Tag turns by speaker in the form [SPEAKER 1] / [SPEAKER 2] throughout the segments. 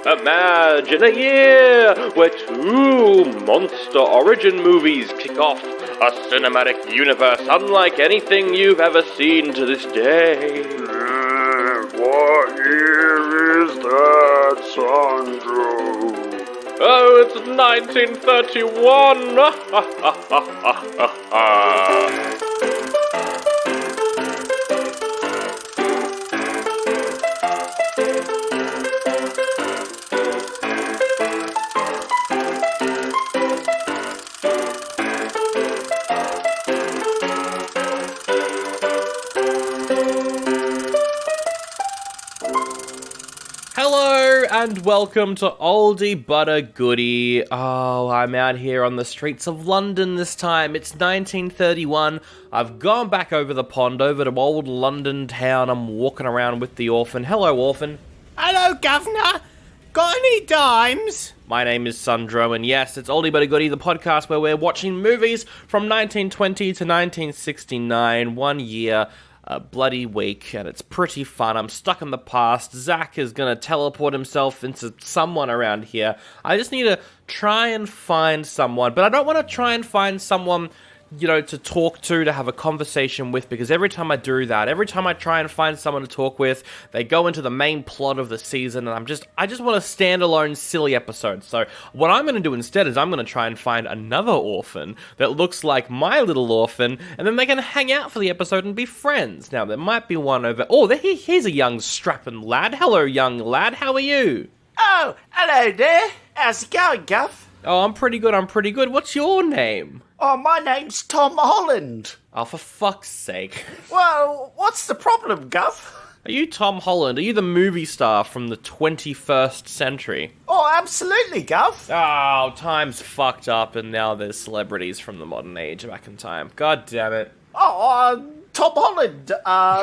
[SPEAKER 1] Imagine a year where two monster origin movies kick off a cinematic universe unlike anything you've ever seen to this day.
[SPEAKER 2] What year is that, Sandro?
[SPEAKER 1] Oh, it's 1931! Hello and welcome to Oldie But a Goodie. Oh, I'm out here on the streets of London this time. It's 1931. I've gone back over the pond, over to old London town. I'm walking around with the orphan. Hello, orphan.
[SPEAKER 3] Hello, Governor. Got any dimes?
[SPEAKER 1] My name is Sandro, and yes, it's Oldie But a Goodie, the podcast where we're watching movies from 1920 to 1969, 1 year. A bloody week, and it's pretty fun. I'm stuck in the past. Zach is gonna teleport himself into someone around here. I just need to try and find someone, but I don't want to try and find someone, to talk to have a conversation with, because every time I do that, every time I try and find someone to talk with, they go into the main plot of the season, and I just want a standalone, silly episode. So what I'm going to do instead is I'm going to try and find another orphan that looks like my little orphan, and then they can hang out for the episode and be friends. Now, there might be one over... Oh, here's a young strapping lad. Hello, young lad. How are you?
[SPEAKER 3] Oh, hello there. How's it going, Gov?
[SPEAKER 1] Oh, I'm pretty good. What's your name?
[SPEAKER 3] Oh, my name's Tom Holland.
[SPEAKER 1] Oh, for fuck's sake.
[SPEAKER 3] Well, what's the problem, Gov?
[SPEAKER 1] Are you Tom Holland? Are you the movie star from the 21st century?
[SPEAKER 3] Oh, absolutely, Gov.
[SPEAKER 1] Oh, time's fucked up and now there's celebrities from the modern age back in time. God damn it.
[SPEAKER 3] Oh, Tom Holland,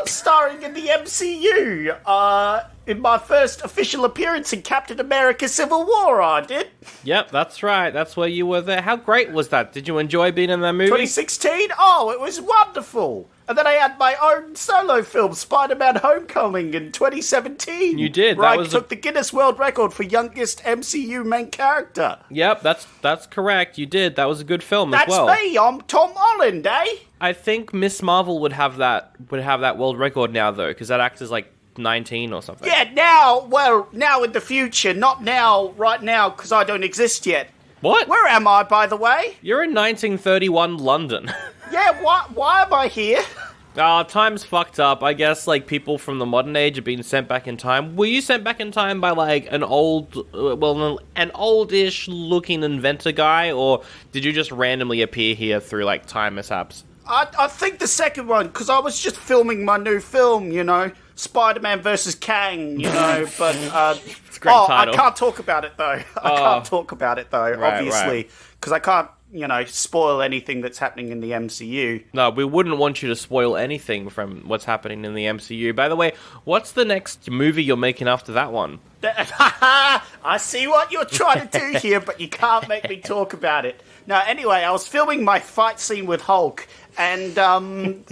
[SPEAKER 3] starring in the MCU, in my first official appearance in Captain America Civil War, I did.
[SPEAKER 1] Yep, that's right. That's where you were there. How great was that? Did you enjoy being in that movie?
[SPEAKER 3] 2016? Oh, it was wonderful. And then I had my own solo film, Spider-Man Homecoming, in 2017.
[SPEAKER 1] You did.
[SPEAKER 3] Where I took the Guinness World Record for youngest MCU main character.
[SPEAKER 1] Yep, that's correct. You did. That was a good film as well.
[SPEAKER 3] That's me. I'm Tom Holland, eh?
[SPEAKER 1] I think Miss Marvel would have that world record now, though, because that actor's like 19 or something.
[SPEAKER 3] Yeah, now in the future, not now, right now, because I don't exist yet.
[SPEAKER 1] What?
[SPEAKER 3] Where am I, by the way?
[SPEAKER 1] You're in 1931 London.
[SPEAKER 3] Yeah, why am I here?
[SPEAKER 1] Time's fucked up. I guess, people from the modern age have been sent back in time. Were you sent back in time by, an oldish looking inventor guy, or did you just randomly appear here through, time mishaps?
[SPEAKER 3] I think the second one, because I was just filming my new film, Spider-Man versus Kang, but...
[SPEAKER 1] It's a great title.
[SPEAKER 3] I can't talk about it, though. Obviously, because I can't, spoil anything that's happening in the MCU.
[SPEAKER 1] No, we wouldn't want you to spoil anything from what's happening in the MCU. By the way, what's the next movie you're making after that one?
[SPEAKER 3] I see what you're trying to do here, but you can't make me talk about it. No, anyway, I was filming my fight scene with Hulk, and then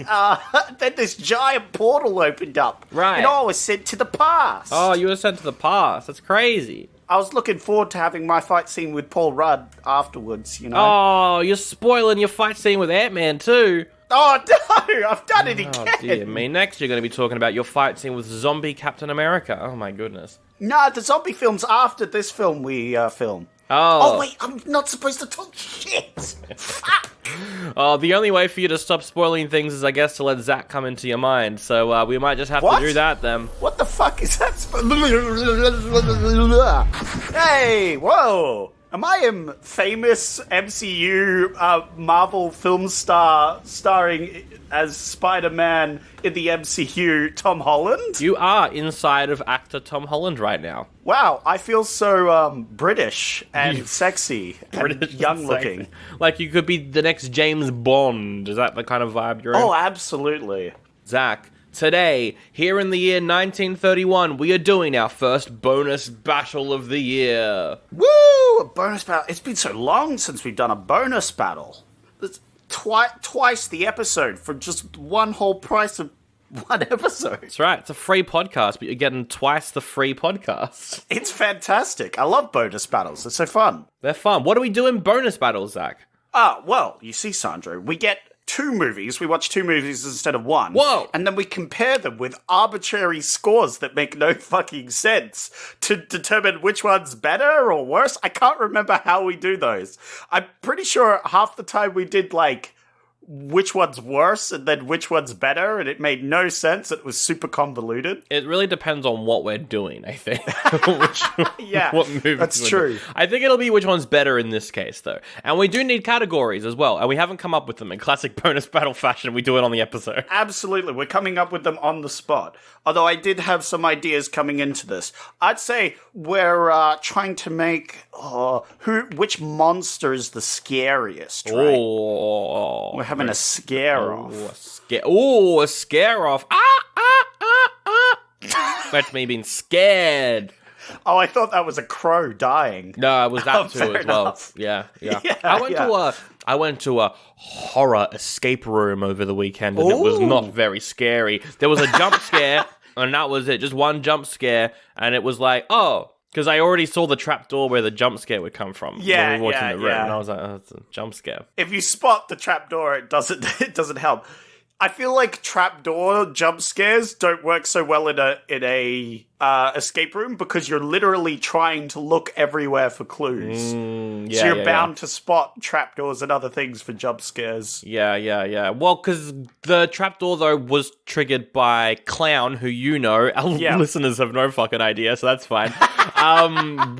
[SPEAKER 3] this giant portal opened up.
[SPEAKER 1] Right.
[SPEAKER 3] And I was sent to the past.
[SPEAKER 1] Oh, you were sent to the past. That's crazy.
[SPEAKER 3] I was looking forward to having my fight scene with Paul Rudd afterwards,
[SPEAKER 1] Oh, you're spoiling your fight scene with Ant-Man, too.
[SPEAKER 3] Oh, no, I've done it again.
[SPEAKER 1] Oh, dear me. Next, you're going to be talking about your fight scene with zombie Captain America. Oh, my goodness.
[SPEAKER 3] No, the zombie film's after this film we film.
[SPEAKER 1] Oh,
[SPEAKER 3] wait, I'm not supposed to talk shit. Fuck.
[SPEAKER 1] Oh, the only way for you to stop spoiling things is, I guess, to let Zach come into your mind. So we might just have to do that then.
[SPEAKER 3] What the fuck is that? Hey, whoa. Am I a famous MCU Marvel film star starring as Spider-Man in the MCU, Tom Holland?
[SPEAKER 1] You are inside of actor Tom Holland right now.
[SPEAKER 3] Wow, I feel so British and sexy and young-looking.
[SPEAKER 1] Like you could be the next James Bond. Is that the kind of vibe you're in?
[SPEAKER 3] Oh, absolutely.
[SPEAKER 1] Zach, today, here in the year 1931, we are doing our first bonus battle of the year.
[SPEAKER 3] Woo! A bonus battle. It's been so long since we've done a bonus battle. It's twice the episode for just one whole price of one episode.
[SPEAKER 1] That's right. It's a free podcast, but you're getting twice the free podcast.
[SPEAKER 3] It's fantastic. I love bonus battles. It's so fun.
[SPEAKER 1] They're fun. What do we do in bonus battles, Zach?
[SPEAKER 3] Well, you see, Sandro, we get 2 movies. We watch 2 movies instead of 1.
[SPEAKER 1] Whoa!
[SPEAKER 3] And then we compare them with arbitrary scores that make no fucking sense to determine which one's better or worse. I can't remember how we do those. I'm pretty sure half the time we did, which one's worse and then which one's better, and it made no sense. It was super convoluted.
[SPEAKER 1] It really depends on what we're doing, I think.
[SPEAKER 3] Yeah,
[SPEAKER 1] what movies
[SPEAKER 3] that's true.
[SPEAKER 1] doing. I think it'll be which one's better in this case, though. And we do need categories as well, and we haven't come up with them in classic bonus battle fashion. We do it on the episode.
[SPEAKER 3] Absolutely, we're coming up with them on the spot. Although I did have some ideas coming into this. I'd say we're trying to make which monster is the scariest, right?
[SPEAKER 1] Oh,
[SPEAKER 3] We're having a scare off.
[SPEAKER 1] A scare off. That's me being scared.
[SPEAKER 3] Oh, I thought that was a crow dying.
[SPEAKER 1] No, it was that too
[SPEAKER 3] fair
[SPEAKER 1] as well.
[SPEAKER 3] enough.
[SPEAKER 1] Yeah.
[SPEAKER 3] Yeah,
[SPEAKER 1] I went to a horror escape room over the weekend, and it was not very scary. There was a jump scare, and that was it. Just one jump scare, and it was like, because I already saw the trapdoor where the jump scare would come from.
[SPEAKER 3] Yeah,
[SPEAKER 1] when we walked in the room,
[SPEAKER 3] yeah.
[SPEAKER 1] and I was like, it's a jump scare.
[SPEAKER 3] If you spot the trapdoor, it doesn't help. I feel like trapdoor jump scares don't work so well in a escape room because you're literally trying to look everywhere for clues. So you're bound to spot trapdoors and other things for jump scares.
[SPEAKER 1] Yeah. Well, because the trapdoor, though, was triggered by Clown, who our listeners have no fucking idea, so that's fine.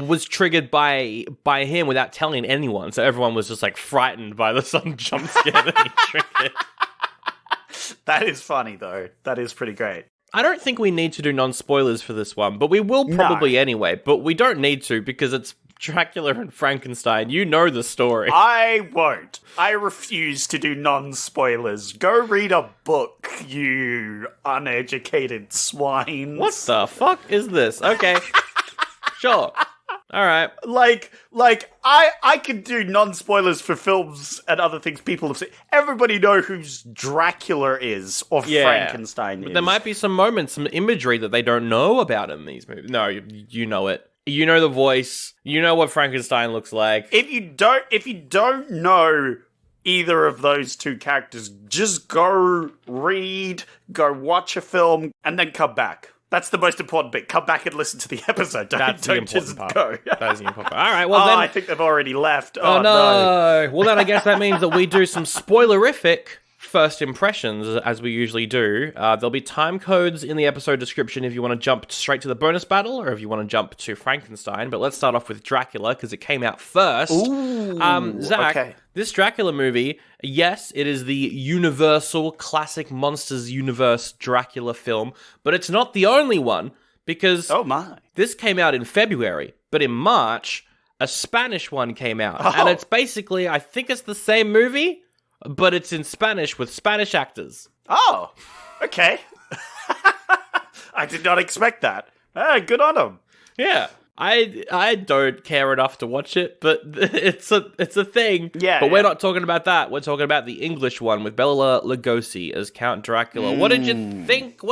[SPEAKER 1] Was triggered by him without telling anyone, so everyone was just, frightened by the sudden jump scare that he triggered.
[SPEAKER 3] That is funny, though. That is pretty great.
[SPEAKER 1] I don't think we need to do non-spoilers for this one, but we will probably anyway. But we don't need to because it's Dracula and Frankenstein. You know the story.
[SPEAKER 3] I won't. I refuse to do non-spoilers. Go read a book, you uneducated swines.
[SPEAKER 1] What the fuck is this? Okay. Sure. All right.
[SPEAKER 3] I could do non-spoilers for films and other things people have seen. Everybody know who Dracula is or Frankenstein is.
[SPEAKER 1] But there might be some moments, some imagery that they don't know about in these movies. No, you know it. You know the voice. You know what Frankenstein looks like.
[SPEAKER 3] If you don't know either of those 2 characters, just go read, go watch a film, and then come back. That's the most important bit. Come back and listen to the episode. Don't just go.
[SPEAKER 1] That is the important part. All right, well then...
[SPEAKER 3] I think they've already left.
[SPEAKER 1] Oh, no. Well, then I guess that means that we do some spoilerific first impressions, as we usually do. There'll be time codes in the episode description if you want to jump straight to the bonus battle, or if you want to jump to Frankenstein. But let's start off with Dracula, because it came out first.
[SPEAKER 3] Ooh,
[SPEAKER 1] Zach,
[SPEAKER 3] okay.
[SPEAKER 1] This Dracula movie, yes, it is the universal classic Monsters Universe Dracula film, but it's not the only one, because this came out in February, but in March, a Spanish one came out. And it's basically, I think it's the same movie, but it's in Spanish with Spanish actors.
[SPEAKER 3] Oh, okay. I did not expect that. Good on them.
[SPEAKER 1] Yeah. I don't care enough to watch it, but it's a thing.
[SPEAKER 3] Yeah.
[SPEAKER 1] But we're not talking about that. We're talking about the English one with Bela Lugosi as Count Dracula. What did you think?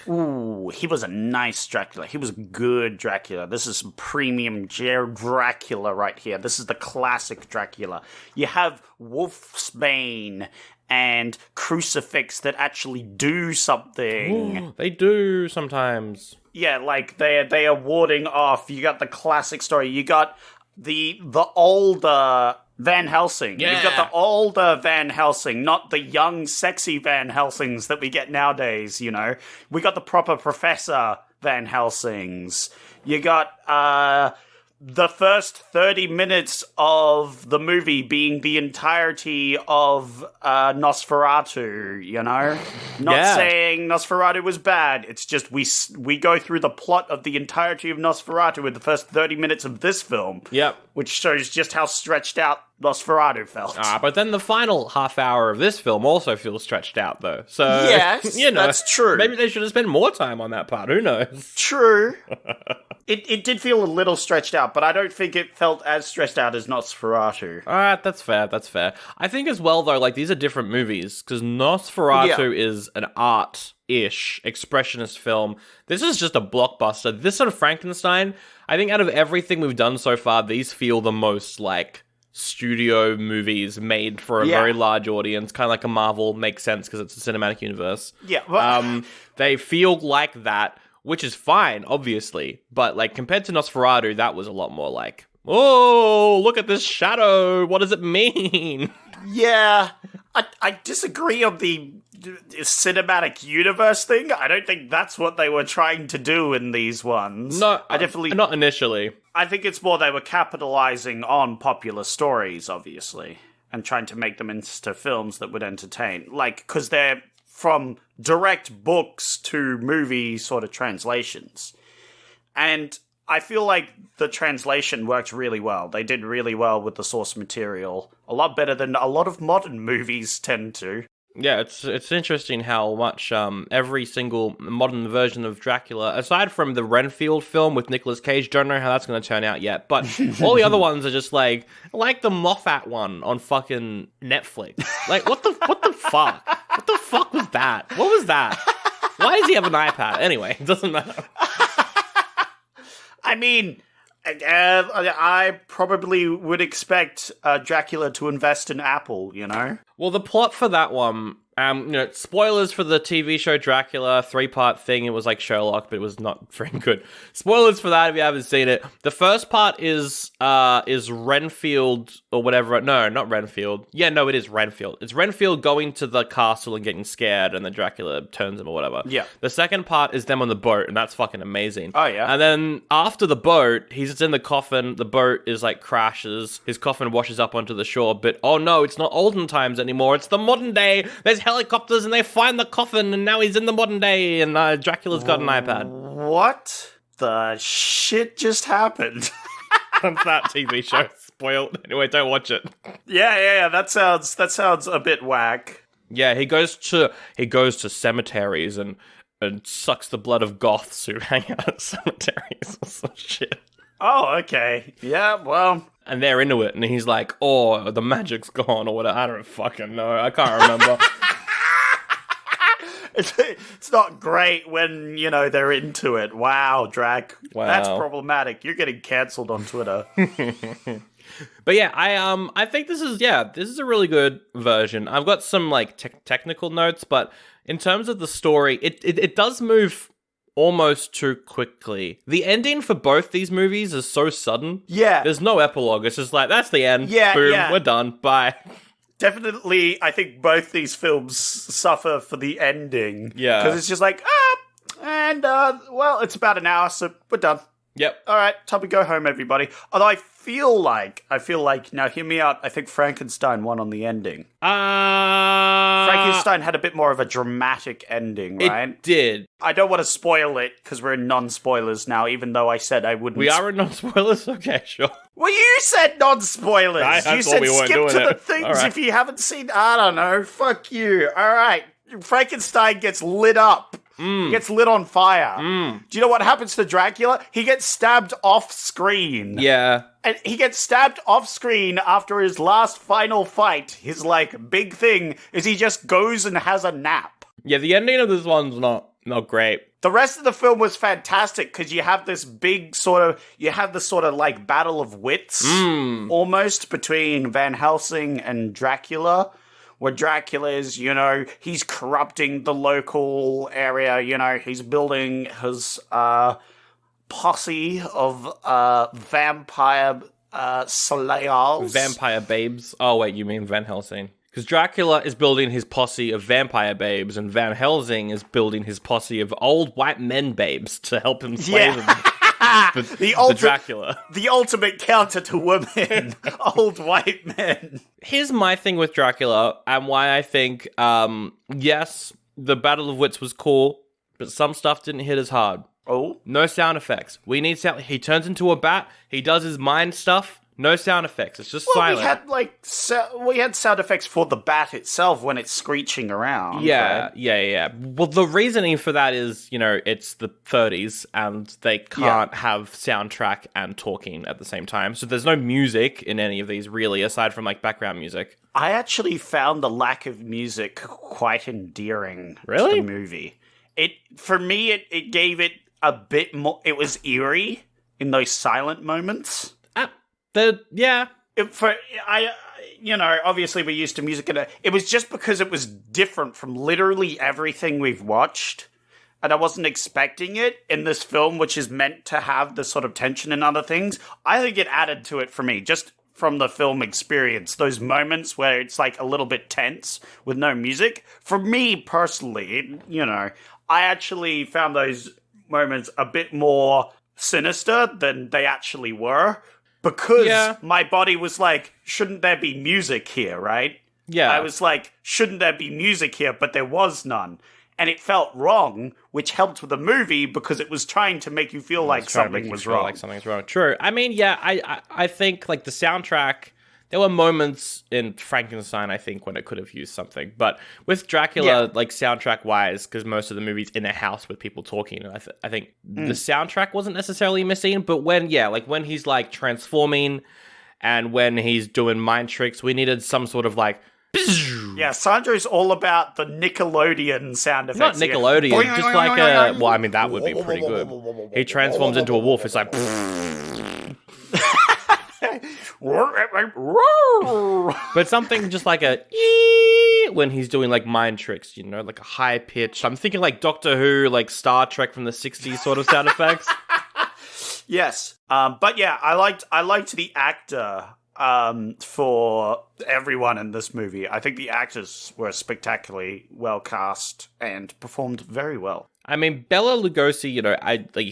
[SPEAKER 3] Ooh, he was a nice Dracula. He was a good Dracula. This is some premium Dracula right here. This is the classic Dracula. You have Wolfsbane and Crucifix that actually do something.
[SPEAKER 1] Ooh, they do sometimes.
[SPEAKER 3] Yeah, they are warding off. You got the classic story. You got the older Van Helsing.
[SPEAKER 1] Yeah.
[SPEAKER 3] You've got the older Van Helsing, not the young, sexy Van Helsings that we get nowadays, you know. We got the proper Professor Van Helsings. You got the first 30 minutes of the movie being the entirety of Nosferatu, you know? Not saying Nosferatu was bad, it's just we go through the plot of the entirety of Nosferatu in the first 30 minutes of this film.
[SPEAKER 1] Yep.
[SPEAKER 3] Which shows just how stretched out Nosferatu felt.
[SPEAKER 1] But then the final half hour of this film also feels stretched out, though. So,
[SPEAKER 3] yes, that's true.
[SPEAKER 1] Maybe they should have spent more time on that part. Who knows?
[SPEAKER 3] True. It did feel a little stretched out, but I don't think it felt as stretched out as Nosferatu.
[SPEAKER 1] Alright, that's fair. I think as well, though, these are different movies, because Nosferatu is an art ish expressionist film. This is just a blockbuster. This and Frankenstein, I think out of everything we've done so far, these feel the most like studio movies made for a very large audience, kind of like a Marvel. Makes sense because it's a cinematic universe.
[SPEAKER 3] Yeah. Well,
[SPEAKER 1] they feel like that, which is fine, obviously. But like compared to Nosferatu, that was a lot more like, oh, look at this shadow. What does it mean?
[SPEAKER 3] yeah. I disagree on the cinematic universe thing. I don't think that's what they were trying to do in these ones.
[SPEAKER 1] No,
[SPEAKER 3] I definitely
[SPEAKER 1] not initially.
[SPEAKER 3] I think it's more they were capitalizing on popular stories, obviously, and trying to make them into films that would entertain. Like, because they're from direct books to movie sort of translations. And I feel like the translation worked really well. They did really well with the source material. A lot better than a lot of modern movies tend to.
[SPEAKER 1] Yeah, it's interesting how much every single modern version of Dracula, aside from the Renfield film with Nicolas Cage, don't know how that's going to turn out yet. But all the other ones are just like the Moffat one on fucking Netflix. Like, what the fuck? What the fuck was that? What was that? Why does he have an iPad? Anyway, it doesn't matter.
[SPEAKER 3] I mean, I probably would expect Dracula to invest in Apple, you know?
[SPEAKER 1] Well, the plot for that one, spoilers for the TV show Dracula, 3-part thing. It was like Sherlock, but it was not very good. Spoilers for that if you haven't seen it. The first part is Renfield or whatever. No, not Renfield. Yeah, no, it is Renfield. It's Renfield going to the castle and getting scared, and then Dracula turns him or whatever.
[SPEAKER 3] Yeah.
[SPEAKER 1] The second part is them on the boat, and that's fucking amazing.
[SPEAKER 3] Oh, yeah.
[SPEAKER 1] And then after the boat, he's in the coffin. The boat is like crashes. His coffin washes up onto the shore, but oh no, it's not olden times anymore. It's the modern day. There's helicopters and they find the coffin and now he's in the modern day and Dracula's got an iPad.
[SPEAKER 3] What the shit just happened?
[SPEAKER 1] That TV show spoiled. Anyway, don't watch it.
[SPEAKER 3] Yeah. That sounds a bit whack.
[SPEAKER 1] Yeah, he goes to cemeteries and sucks the blood of goths who hang out at cemeteries or some shit.
[SPEAKER 3] Oh, okay. Yeah, well.
[SPEAKER 1] And they're into it, and he's like, oh, the magic's gone, or whatever. I don't fucking know. I can't remember.
[SPEAKER 3] It's not great when, they're into it. Wow, Drac.
[SPEAKER 1] Wow.
[SPEAKER 3] That's problematic. You're getting cancelled on Twitter.
[SPEAKER 1] But yeah, I think this is a really good version. I've got some, like, technical notes, but in terms of the story, it does move almost too quickly. The ending for both these movies is so sudden.
[SPEAKER 3] Yeah.
[SPEAKER 1] There's no epilogue. It's just like, that's the end.
[SPEAKER 3] Yeah,
[SPEAKER 1] boom,
[SPEAKER 3] yeah.
[SPEAKER 1] We're done. Bye.
[SPEAKER 3] Definitely, I think both these films suffer for the ending.
[SPEAKER 1] Yeah.
[SPEAKER 3] Because it's just like, it's about an hour, so we're done.
[SPEAKER 1] Yep.
[SPEAKER 3] All right, time to go home, everybody. Although I feel like, now hear me out, I think Frankenstein won on the ending. Frankenstein had a bit more of a dramatic ending, right?
[SPEAKER 1] It did.
[SPEAKER 3] I don't want to spoil it, because we're in non-spoilers now, even though I said I wouldn't.
[SPEAKER 1] We are in non-spoilers? Okay, sure.
[SPEAKER 3] Well, you said non-spoilers. You said
[SPEAKER 1] we weren't
[SPEAKER 3] skip
[SPEAKER 1] doing
[SPEAKER 3] to the
[SPEAKER 1] it.
[SPEAKER 3] things
[SPEAKER 1] All right.
[SPEAKER 3] if you haven't seen, I don't know, fuck you. All right. Frankenstein gets lit up. He gets lit on fire. Do you know what happens to Dracula? He gets stabbed off screen.
[SPEAKER 1] Yeah.
[SPEAKER 3] And he gets stabbed off screen after his last final fight. His, big thing is he just goes and has a nap.
[SPEAKER 1] Yeah, the ending of this one's not great.
[SPEAKER 3] The rest of the film was fantastic because you have this big battle of wits almost between Van Helsing and Dracula. Where Dracula is, he's corrupting the local area, he's building his posse of vampire slayers.
[SPEAKER 1] Vampire babes. Oh, wait, you mean Van Helsing. Because Dracula is building his posse of vampire babes, and Van Helsing is building his posse of old white men babes to help him slay the Dracula.
[SPEAKER 3] The ultimate counter to women. Old white men.
[SPEAKER 1] Here's my thing with Dracula, and why I think, yes, the Battle of Wits was cool, but some stuff didn't hit as hard.
[SPEAKER 3] Oh?
[SPEAKER 1] No sound effects. We need sound. He turns into a bat. He does his mind stuff. No sound effects. It's just silent.
[SPEAKER 3] We had sound effects for the bat itself when it's screeching around.
[SPEAKER 1] Yeah,
[SPEAKER 3] right?
[SPEAKER 1] yeah. Well, the reasoning for that is, it's the 30s and they can't have soundtrack and talking at the same time. So there's no music in any of these really, aside from background music.
[SPEAKER 3] I actually found the lack of music quite endearing
[SPEAKER 1] Really?
[SPEAKER 3] to the movie. For me, it gave it a bit more. It was eerie in those silent moments. Obviously we're used to music, and it was just because it was different from literally everything we've watched, and I wasn't expecting it in this film, which is meant to have the sort of tension and other things. I think it added to it for me, just from the film experience. Those moments where it's like a little bit tense with no music. For me personally, I actually found those moments a bit more sinister than they actually were. Because my body was like, shouldn't there be music here, right?
[SPEAKER 1] Yeah.
[SPEAKER 3] I was like, shouldn't there be music here? But there was none. And it felt wrong, which helped with the movie because it was trying to make you feel like something was wrong.
[SPEAKER 1] Like something's wrong. True. I mean, I think like the soundtrack, there were moments in Frankenstein, I think, when it could have used something. But with Dracula, like soundtrack-wise, because most of the movie's in a house with people talking, I think the soundtrack wasn't necessarily missing. But when he's like transforming and when he's doing mind tricks, we needed some sort of like...
[SPEAKER 3] Yeah, Sandro's all about the Nickelodeon sound effects.
[SPEAKER 1] Not Nickelodeon, just like a... Well, I mean, that would be pretty good. He transforms into a wolf, it's like... But something just like a when he's doing like mind tricks, like a high pitch. I'm thinking like Doctor Who, like Star Trek from the 60s sort of sound effects.
[SPEAKER 3] Yes. But yeah, I liked the actor for everyone in this movie. I think the actors were spectacularly well cast and performed very well.
[SPEAKER 1] I mean, Bela Lugosi,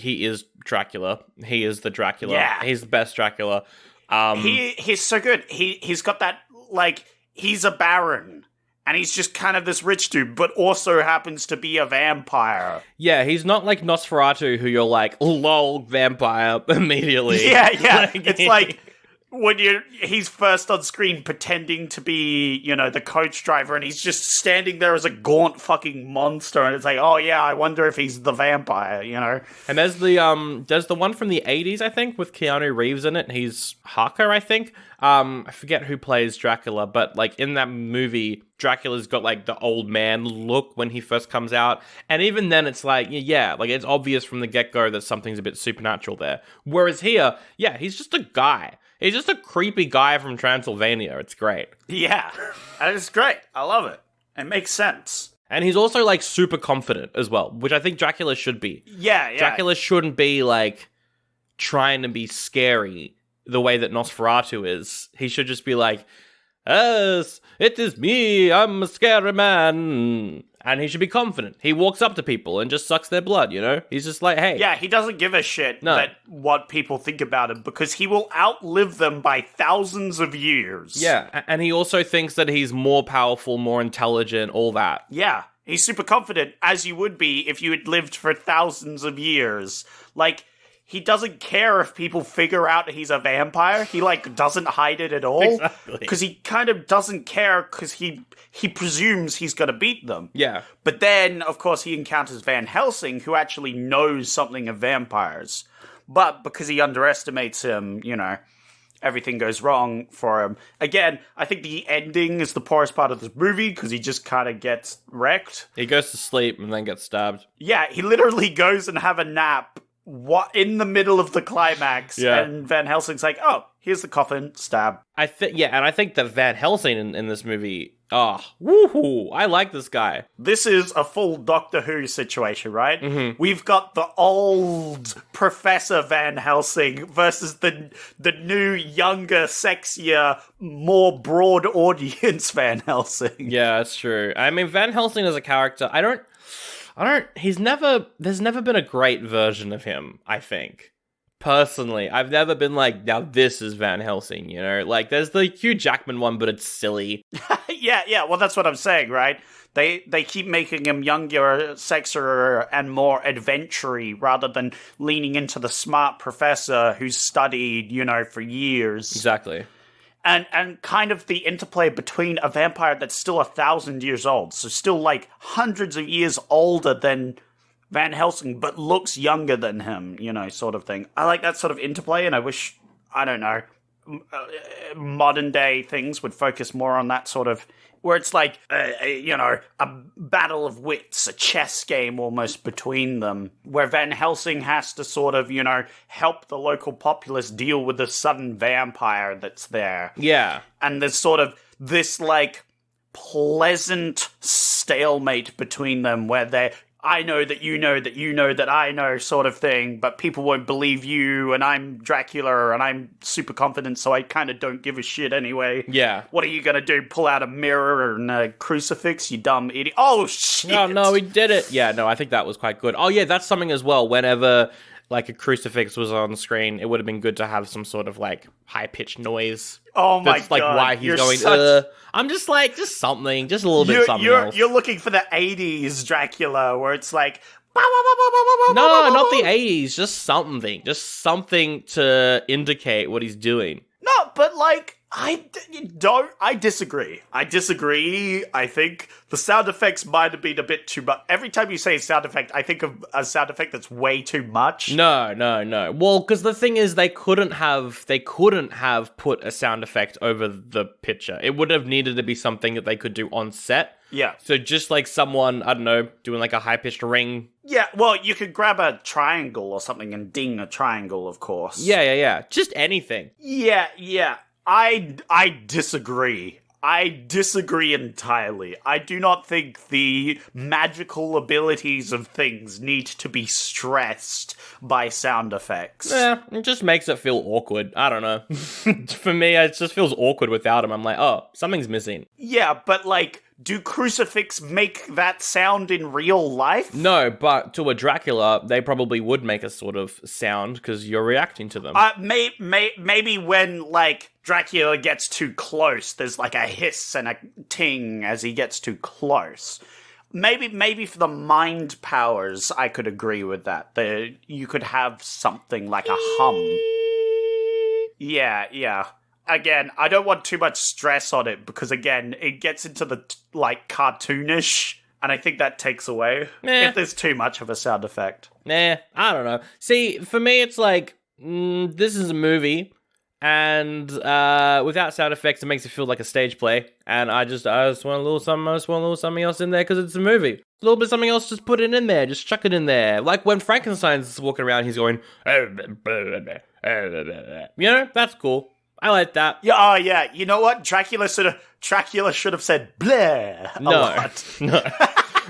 [SPEAKER 1] he is Dracula. He is the Dracula.
[SPEAKER 3] Yeah.
[SPEAKER 1] He's the best Dracula.
[SPEAKER 3] He's so good. He's got that, like, he's a baron, and he's just kind of this rich dude, but also happens to be a vampire.
[SPEAKER 1] Yeah, he's not like Nosferatu, who you're like, lol, vampire, immediately.
[SPEAKER 3] Yeah. It's like... when he's first on screen pretending to be, the coach driver, and he's just standing there as a gaunt fucking monster, and it's like, oh yeah, I wonder if he's the vampire,
[SPEAKER 1] And there's the one from the 80s, I think, with Keanu Reeves in it. He's Harker, I think. I forget who plays Dracula, but like in that movie, Dracula's got like the old man look when he first comes out, and even then it's like, like it's obvious from the get-go that something's a bit supernatural there. Whereas here, he's just a guy. He's just a creepy guy from Transylvania. It's great.
[SPEAKER 3] Yeah, and it's great. I love it. It makes sense.
[SPEAKER 1] And he's also, like, super confident as well, which I think Dracula should be.
[SPEAKER 3] Yeah.
[SPEAKER 1] Dracula shouldn't be, like, trying to be scary the way that Nosferatu is. He should just be like, yes, it is me, I'm a scary man. And he should be confident. He walks up to people and just sucks their blood, He's just like, hey.
[SPEAKER 3] Yeah, he doesn't give a shit what people think about him, because he will outlive them by thousands of years.
[SPEAKER 1] Yeah, and he also thinks that he's more powerful, more intelligent, all that.
[SPEAKER 3] Yeah, he's super confident, as you would be if you had lived for thousands of years. Like, he doesn't care if people figure out he's a vampire. He, like, doesn't hide it at all.
[SPEAKER 1] Exactly.
[SPEAKER 3] Because he kind of doesn't care, because he presumes he's going to beat them.
[SPEAKER 1] Yeah.
[SPEAKER 3] But then, of course, he encounters Van Helsing, who actually knows something of vampires. But because he underestimates him, everything goes wrong for him. Again, I think the ending is the poorest part of this movie, because he just kind of gets wrecked.
[SPEAKER 1] He goes to sleep and then gets stabbed.
[SPEAKER 3] Yeah, he literally goes and have a nap in the middle of the climax, and Van Helsing's like, oh, here's the coffin, stab.
[SPEAKER 1] I think that Van Helsing in this movie, woohoo, I like this guy.
[SPEAKER 3] This is a full Doctor Who situation, right?
[SPEAKER 1] Mm-hmm.
[SPEAKER 3] We've got the old Professor Van Helsing versus the new, younger, sexier, more broad audience Van Helsing.
[SPEAKER 1] Yeah, that's true. I mean, Van Helsing as a character, there's never been a great version of him, I think. Personally, I've never been like, now this is Van Helsing, Like, there's the Hugh Jackman one, but it's silly.
[SPEAKER 3] Yeah, well, that's what I'm saying, right? They keep making him younger, sexier, and more adventure-y, rather than leaning into the smart professor who's studied, for years.
[SPEAKER 1] Exactly.
[SPEAKER 3] And kind of the interplay between a vampire that's still 1,000 years old, so still like hundreds of years older than Van Helsing, but looks younger than him, sort of thing. I like that sort of interplay, and I wish, I don't know, modern day things would focus more on that sort of where it's like, a battle of wits, a chess game almost between them, where Van Helsing has to sort of, help the local populace deal with the sudden vampire that's there.
[SPEAKER 1] Yeah.
[SPEAKER 3] And there's sort of this, like, pleasant stalemate between them where I know that you know that you know that I know sort of thing, but people won't believe you, and I'm Dracula, and I'm super confident, so I kind of don't give a shit anyway.
[SPEAKER 1] Yeah.
[SPEAKER 3] What are you gonna do? Pull out a mirror and a crucifix, you dumb idiot? Oh, shit!
[SPEAKER 1] No, we did it. Yeah, no, I think that was quite good. Oh, yeah, that's something as well. Whenever, like, a crucifix was on screen, it would have been good to have some sort of, like, high-pitched noise.
[SPEAKER 3] Oh my
[SPEAKER 1] That's, like,
[SPEAKER 3] God.
[SPEAKER 1] why he's going, I'm just like, just something, just a little bit something else.
[SPEAKER 3] You're looking for the 80s Dracula, where it's like...
[SPEAKER 1] No, not the 80s, just something to indicate what he's doing.
[SPEAKER 3] No, but, like, I disagree. I think the sound effects might have been a bit too much. Every time you say sound effect, I think of a sound effect that's way too much.
[SPEAKER 1] No. Well, because the thing is, they couldn't have put a sound effect over the picture. It would have needed to be something that they could do on set.
[SPEAKER 3] Yeah.
[SPEAKER 1] So just like someone, I don't know, doing like a high-pitched ring.
[SPEAKER 3] Yeah, well, you could grab a triangle or something and ding a triangle, of course.
[SPEAKER 1] Yeah. Just anything.
[SPEAKER 3] Yeah. I disagree. I disagree entirely. I do not think the magical abilities of things need to be stressed by sound effects.
[SPEAKER 1] Yeah, it just makes it feel awkward. I don't know. For me, it just feels awkward without him. I'm like, oh, something's missing.
[SPEAKER 3] Yeah, but like, do crucifix make that sound in real life?
[SPEAKER 1] No, but to a Dracula, they probably would make a sort of sound because you're reacting to them.
[SPEAKER 3] Maybe when, like, Dracula gets too close, there's like a hiss and a ting as he gets too close. Maybe for the mind powers, I could agree with that. You could have something like a hum. Yeah. Again, I don't want too much stress on it because, again, it gets into the, like, cartoonish, and I think that takes away if there's too much of a sound effect.
[SPEAKER 1] I don't know. See, for me, it's like, this is a movie, and without sound effects, it makes it feel like a stage play, and I just want a little something else in there because it's a movie. A little bit something else, just put it in there, just chuck it in there. Like when Frankenstein's walking around, he's going, that's cool. I like that.
[SPEAKER 3] Yeah, yeah. You know what? Dracula should have said "bleh" a lot.
[SPEAKER 1] No.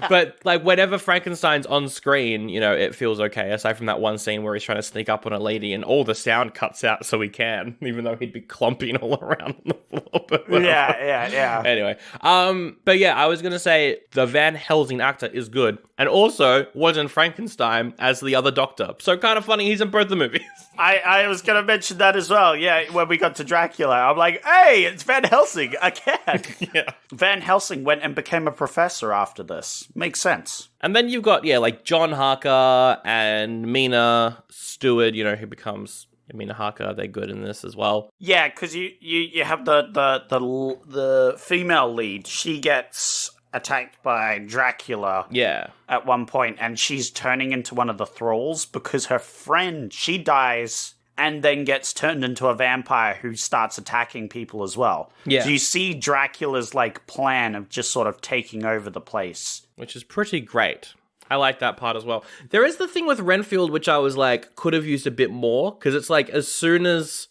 [SPEAKER 1] But, like, whenever Frankenstein's on screen, it feels okay, aside from that one scene where he's trying to sneak up on a lady and all the sound cuts out so he can, even though he'd be clumping all around on the floor. But
[SPEAKER 3] yeah.
[SPEAKER 1] Anyway, but yeah, I was going to say the Van Helsing actor is good, and also was in Frankenstein as the other doctor. So kind of funny, he's in both the movies.
[SPEAKER 3] I was going to mention that as well, yeah, when we got to Dracula. I'm like, hey, it's Van Helsing again.
[SPEAKER 1] Yeah.
[SPEAKER 3] Van Helsing went and became a professor after this. Makes sense.
[SPEAKER 1] And then you've got, like John Harker and Mina Stewart, who becomes Mina Harker. They're good in this as well.
[SPEAKER 3] Yeah, because you have the female lead. She gets attacked by Dracula.
[SPEAKER 1] Yeah.
[SPEAKER 3] At one point, and she's turning into one of the thralls because her friend, she dies and then gets turned into a vampire who starts attacking people as well.
[SPEAKER 1] Yeah.
[SPEAKER 3] So you see Dracula's, like, plan of just sort of taking over the place.
[SPEAKER 1] Which is pretty great. I like that part as well. There is the thing with Renfield, which I was like, could have used a bit more, because it's like, as soon as...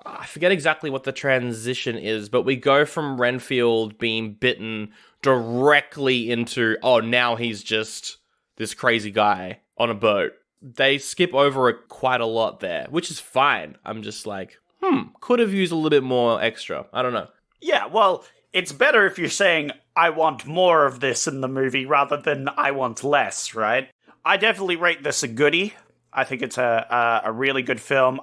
[SPEAKER 1] I forget exactly what the transition is, but we go from Renfield being bitten directly into, now he's just this crazy guy on a boat. They skip over it quite a lot there, which is fine. I'm just like, could have used a little bit more extra. I don't know.
[SPEAKER 3] Yeah, well, it's better if you're saying, I want more of this in the movie rather than I want less, right? I definitely rate this a goodie. I think it's a really good film.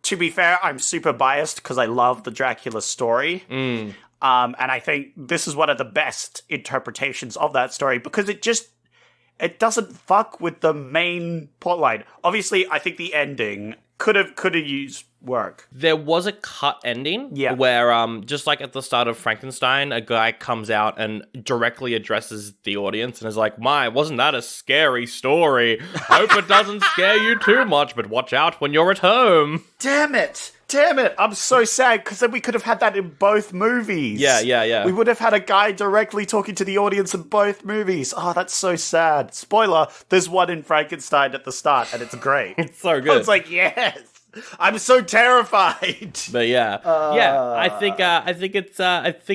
[SPEAKER 3] To be fair, I'm super biased because I love the Dracula story. And I think this is one of the best interpretations of that story because it doesn't fuck with the main plotline. Obviously, I think the ending could have used work.
[SPEAKER 1] There was a cut ending
[SPEAKER 3] where
[SPEAKER 1] just like at the start of Frankenstein, a guy comes out and directly addresses the audience and is like, wasn't that a scary story? Hope it doesn't scare you too much, but watch out when you're at home.
[SPEAKER 3] Damn it. damn it. I'm so sad, because then we could have had that in both movies.
[SPEAKER 1] Yeah.
[SPEAKER 3] We would have had a guy directly talking to the audience in both movies. Oh, that's so sad. Spoiler, there's one in Frankenstein at the start, and it's great.
[SPEAKER 1] It's so good.
[SPEAKER 3] It's like, yes. I'm so terrified.
[SPEAKER 1] But I think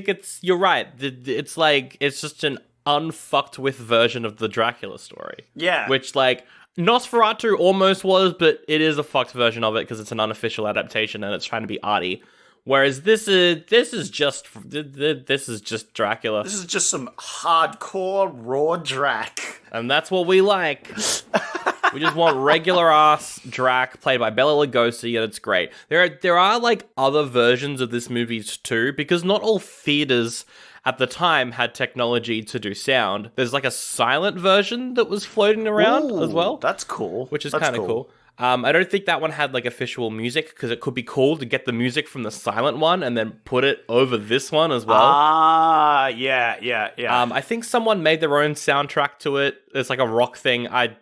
[SPEAKER 1] it's you're right. It's like, it's just an unfucked with version of the Dracula story.
[SPEAKER 3] Yeah.
[SPEAKER 1] Which, like, Nosferatu almost was, but it is a fucked version of it because it's an unofficial adaptation and it's trying to be arty. Whereas this is just Dracula.
[SPEAKER 3] This is just some hardcore raw Drac.
[SPEAKER 1] And that's what we like. We just want regular ass Drac played by Bela Lugosi, and it's great. There are like other versions of this movie too, because not all theaters at the time had technology to do sound. There's like a silent version that was floating around as well.
[SPEAKER 3] That's cool.
[SPEAKER 1] Which is kind of cool. I don't think that one had like official music, because it could be cool to get the music from the silent one and then put it over this one as well.
[SPEAKER 3] Yeah.
[SPEAKER 1] I think someone made their own soundtrack to it. It's like a rock thing. I'm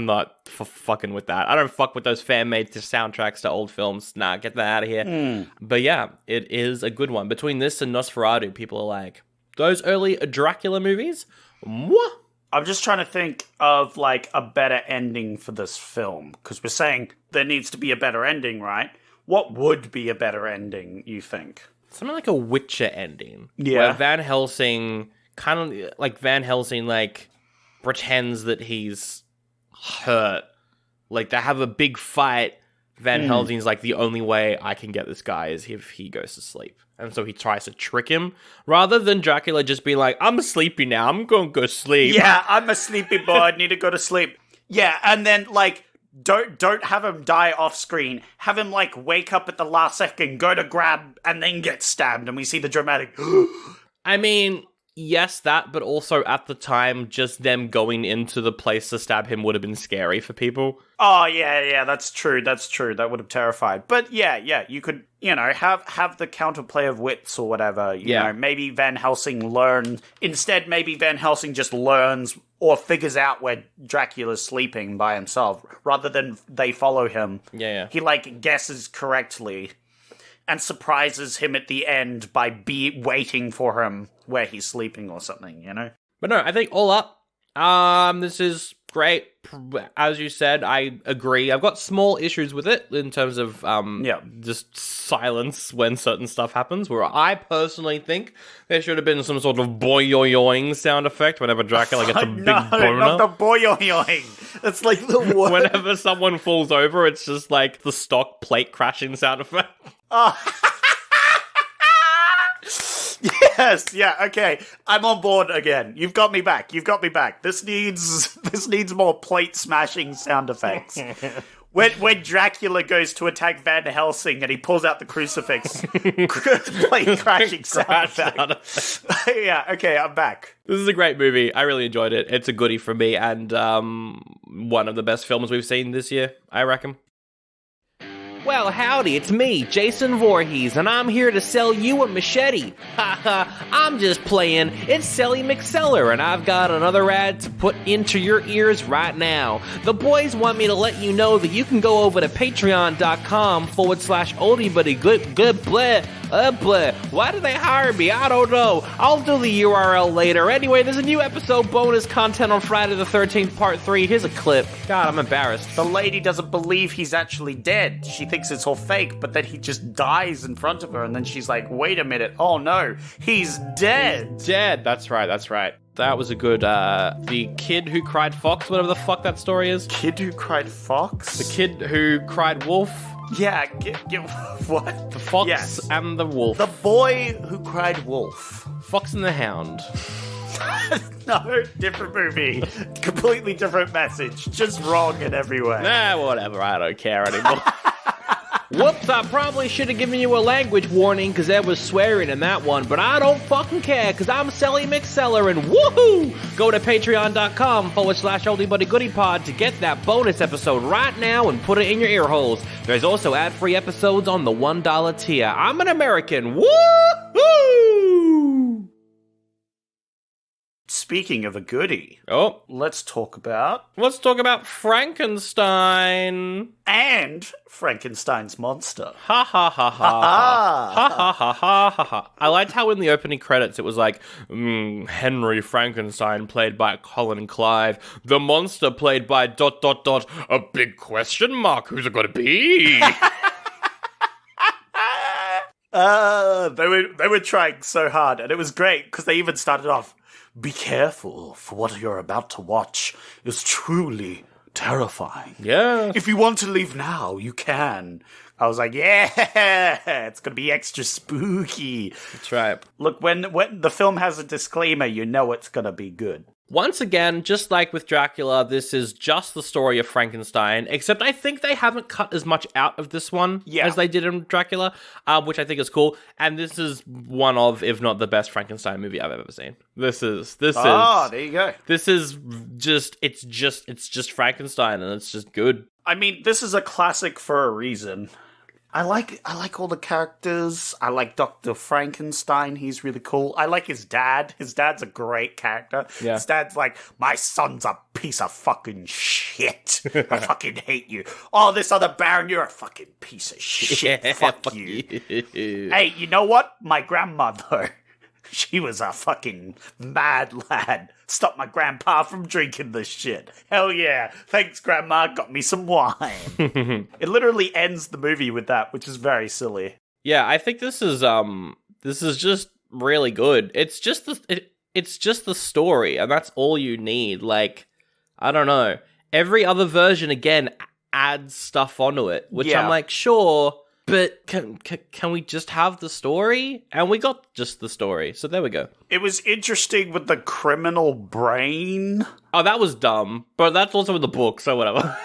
[SPEAKER 1] not fucking with that. I don't fuck with those fan-made soundtracks to old films. Nah, get that out of here. But yeah, it is a good one. Between this and Nosferatu, people are like, those early Dracula movies? Mwah!
[SPEAKER 3] I'm just trying to think of, like, a better ending for this film, because we're saying there needs to be a better ending, right? What would be a better ending, you think?
[SPEAKER 1] Something like a Witcher ending.
[SPEAKER 3] Yeah.
[SPEAKER 1] Where Van Helsing pretends that he's hurt. Like, they have a big fight. Van Helsing's like, the only way I can get this guy is if he goes to sleep. And so he tries to trick him, rather than Dracula just being like, I'm sleepy now, I'm gonna go sleep.
[SPEAKER 3] Yeah, I'm a sleepy boy, I need to go to sleep. Yeah, and then, like, don't have him die off screen. Have him, like, wake up at the last second, go to grab, and then get stabbed, and we see the dramatic...
[SPEAKER 1] I mean, yes, that, but also at the time, just them going into the place to stab him would have been scary for people.
[SPEAKER 3] Oh, yeah, that's true. That would have terrified. But yeah, you could, have the counterplay of wits or whatever. You know, maybe Van Helsing instead maybe Van Helsing just learns or figures out where Dracula's sleeping by himself, rather than they follow him.
[SPEAKER 1] Yeah.
[SPEAKER 3] He, like, guesses correctly and surprises him at the end by waiting for him where he's sleeping or something,
[SPEAKER 1] But no, I think all up, this is great. As you said, I agree. I've got small issues with it in terms of just silence when certain stuff happens, where I personally think there should have been some sort of boing sound effect whenever Dracula gets a big boner.
[SPEAKER 3] Not the boing. It's like the word.
[SPEAKER 1] Whenever someone falls over, it's just like the stock plate crashing sound effect.
[SPEAKER 3] Yes, yeah, okay. I'm on board again. You've got me back. This needs more plate smashing sound effects. When Dracula goes to attack Van Helsing and he pulls out the crucifix, plate crashing sound effect. Yeah, okay, I'm back.
[SPEAKER 1] This is a great movie. I really enjoyed it. It's a goodie for me, and one of the best films we've seen this year, I reckon. Well, howdy, it's me, Jason Voorhees, and I'm here to sell you a machete. I'm just playing. It's Selly McSeller, and I've got another ad to put into your ears right now. The boys want me to let you know that you can go over to patreon.com/oldiebuddygoods. Why did they hire me? I don't know. I'll do the URL later. Anyway, there's a new episode bonus content on Friday the 13th, part 3. Here's a clip. God, I'm embarrassed.
[SPEAKER 3] The lady doesn't believe he's actually dead. She thinks it's all fake, but then he just dies in front of her, and then she's like, wait a minute, oh no, he's dead.
[SPEAKER 1] That's right. That was a good, the kid who cried fox, whatever the fuck that story is.
[SPEAKER 3] Kid who cried fox?
[SPEAKER 1] The kid who cried wolf.
[SPEAKER 3] Yeah, what?
[SPEAKER 1] The fox and the wolf.
[SPEAKER 3] The boy who cried wolf.
[SPEAKER 1] Fox and the Hound.
[SPEAKER 3] No, different movie. Completely different message. Just wrong in every way.
[SPEAKER 1] Nah, whatever, I don't care anymore. Whoops, I probably should have given you a language warning because there was swearing in that one, but I don't fucking care because I'm Selly McSeller and woohoo! Go to patreon.com/oldiebuddygoodypod to get that bonus episode right now and put it in your ear holes. There's also ad-free episodes on the $1 tier. I'm an American. Woohoo!
[SPEAKER 3] speaking of a goodie,
[SPEAKER 1] Oh,
[SPEAKER 3] let's talk about
[SPEAKER 1] Frankenstein.
[SPEAKER 3] and Frankenstein's monster.
[SPEAKER 1] Ha ha ha ha ha ha ha ha ha ha ha. I liked how in the opening credits it was like, Henry Frankenstein played by Colin Clive, the monster played by ... a big question mark. Who's it gonna be?
[SPEAKER 3] They were trying so hard, and it was great because they even started off, "Be careful, for what you're about to watch is truly terrifying.
[SPEAKER 1] Yeah.
[SPEAKER 3] If you want to leave now, you can." I was like, yeah, it's gonna be extra spooky.
[SPEAKER 1] That's right.
[SPEAKER 3] Look, when the film has a disclaimer, you know it's gonna be good.
[SPEAKER 1] Once again, just like with Dracula, this is just the story of Frankenstein, except I think they haven't cut as much out of this one as they did in Dracula, which I think is cool. And this is one of, if not the best Frankenstein movie I've ever seen. This is.
[SPEAKER 3] Oh, there you go.
[SPEAKER 1] This is it's just Frankenstein, and it's just good.
[SPEAKER 3] I mean, this is a classic for a reason. I like all the characters. I like Dr. Frankenstein. He's really cool. I like his dad. His dad's a great character.
[SPEAKER 1] Yeah.
[SPEAKER 3] His dad's like, "My son's a piece of fucking shit. I fucking hate you. Oh, this other Baron, you're a fucking piece of shit. Fuck you. Hey, you know what? My grandmother, she was a fucking mad lad. Stopped my grandpa from drinking this shit. Hell yeah. Thanks, Grandma. Got me some wine." It literally ends the movie with that, which is very silly.
[SPEAKER 1] Yeah, I think this is just really good. It's just the story, and that's all you need. Like, I don't know. Every other version again adds stuff onto it, which I'm like, sure. But can we just have the story? And we got just the story, so there we go.
[SPEAKER 3] It was interesting with the criminal brain.
[SPEAKER 1] Oh, that was dumb, but that's also in the book, so whatever.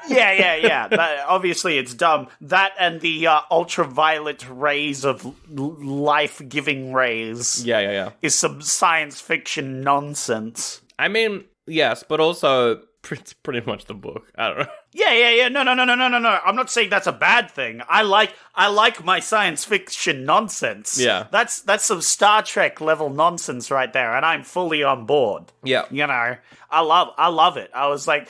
[SPEAKER 3] Yeah. Obviously, it's dumb. That and the ultraviolet rays of life-giving rays.
[SPEAKER 1] Yeah.
[SPEAKER 3] Is some science fiction nonsense.
[SPEAKER 1] I mean, yes, but also it's pretty much the book. I don't know.
[SPEAKER 3] Yeah. No. I'm not saying that's a bad thing. I like my science fiction nonsense.
[SPEAKER 1] Yeah.
[SPEAKER 3] That's some Star Trek level nonsense right there, and I'm fully on board.
[SPEAKER 1] Yeah.
[SPEAKER 3] You know, I love it. I was like,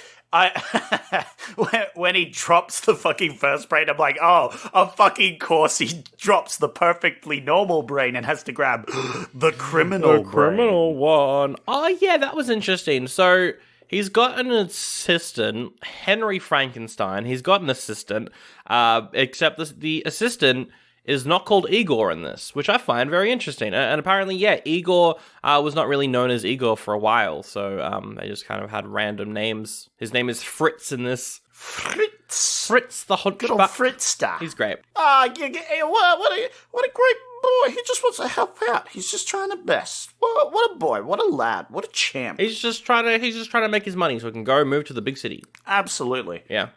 [SPEAKER 3] when he drops the fucking first brain, I'm like, oh, of fucking course he drops the perfectly normal brain and has to grab the criminal brain.
[SPEAKER 1] Criminal one. Oh, yeah, that was interesting. So he's got an assistant, Henry Frankenstein. He's got an assistant, except the assistant is not called Igor in this, which I find very interesting. And apparently, yeah, Igor was not really known as Igor for a while, so they just kind of had random names. His name is Fritz in this. Fritz the Hunchback.
[SPEAKER 3] Good old Fritzster.
[SPEAKER 1] He's great.
[SPEAKER 3] What a great boy. He just wants to help out. He's just trying to best. What a boy. What a lad. What a champ.
[SPEAKER 1] He's just trying to make his money so he can go move to the big city.
[SPEAKER 3] Absolutely.
[SPEAKER 1] Yeah.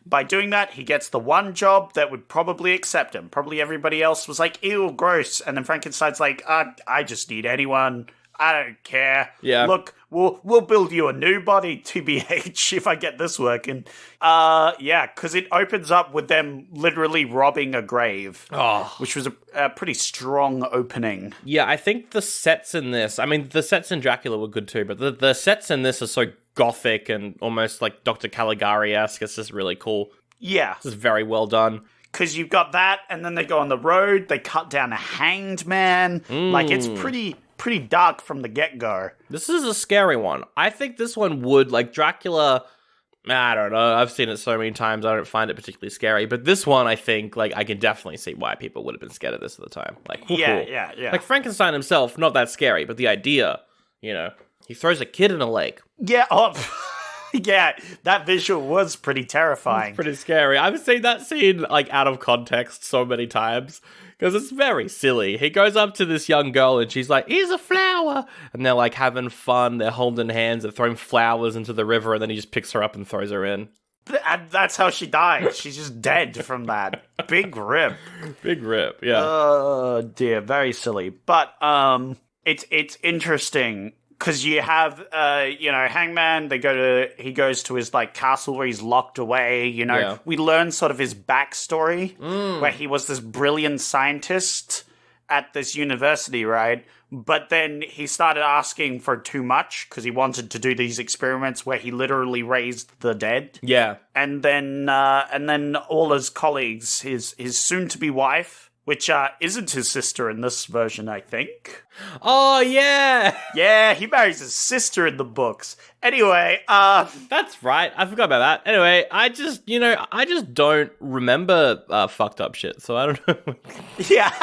[SPEAKER 3] By doing that, he gets the one job that would probably accept him. Probably everybody else was like, ew, gross. And then Frankenstein's like, I just need anyone. I don't care.
[SPEAKER 1] Yeah.
[SPEAKER 3] Look, we'll build you a new body, TBH, if I get this working. Yeah, because it opens up with them literally robbing a grave.
[SPEAKER 1] Oh.
[SPEAKER 3] Which was a pretty strong opening.
[SPEAKER 1] Yeah, I think the sets in this, I mean, the sets in Dracula were good too, but the sets in this are so gothic and almost like Dr. Caligari-esque. It's just really cool.
[SPEAKER 3] Yeah.
[SPEAKER 1] This is very well done.
[SPEAKER 3] Because you've got that, and then they go on the road, they cut down a hanged man. Like, it's pretty dark from the get-go.
[SPEAKER 1] This is a scary one. I think this one would, like Dracula, I don't know, I've seen it so many times, I don't find it particularly scary, but this one, I think, like, I can definitely see why people would have been scared of this at the time. Like,
[SPEAKER 3] Yeah.
[SPEAKER 1] Like, Frankenstein himself, not that scary, but the idea, you know, he throws a kid in a lake.
[SPEAKER 3] Yeah, yeah, that visual was pretty terrifying.
[SPEAKER 1] Pretty scary. I've seen that scene, like, out of context so many times, because it's very silly. He goes up to this young girl, and she's like, here's a flower! And they're, like, having fun, they're holding hands, they're throwing flowers into the river, and then he just picks her up and throws her in.
[SPEAKER 3] And that's how she died. She's just dead from that. Big rip.
[SPEAKER 1] Big rip, yeah.
[SPEAKER 3] Oh, dear, very silly. But, it's interesting. Because you have, Hangman, he goes to his, like, castle where he's locked away, you know.
[SPEAKER 1] Yeah.
[SPEAKER 3] We learn sort of his backstory, where he was this brilliant scientist at this university, right? But then he started asking for too much because he wanted to do these experiments where he literally raised the dead.
[SPEAKER 1] Yeah.
[SPEAKER 3] And then all his colleagues, his soon-to-be wife, which isn't his sister in this version, I think.
[SPEAKER 1] Oh, yeah!
[SPEAKER 3] Yeah, he marries his sister in the books. Anyway,
[SPEAKER 1] That's right. I forgot about that. Anyway, I just don't remember fucked up shit, so I don't know.
[SPEAKER 3] yeah.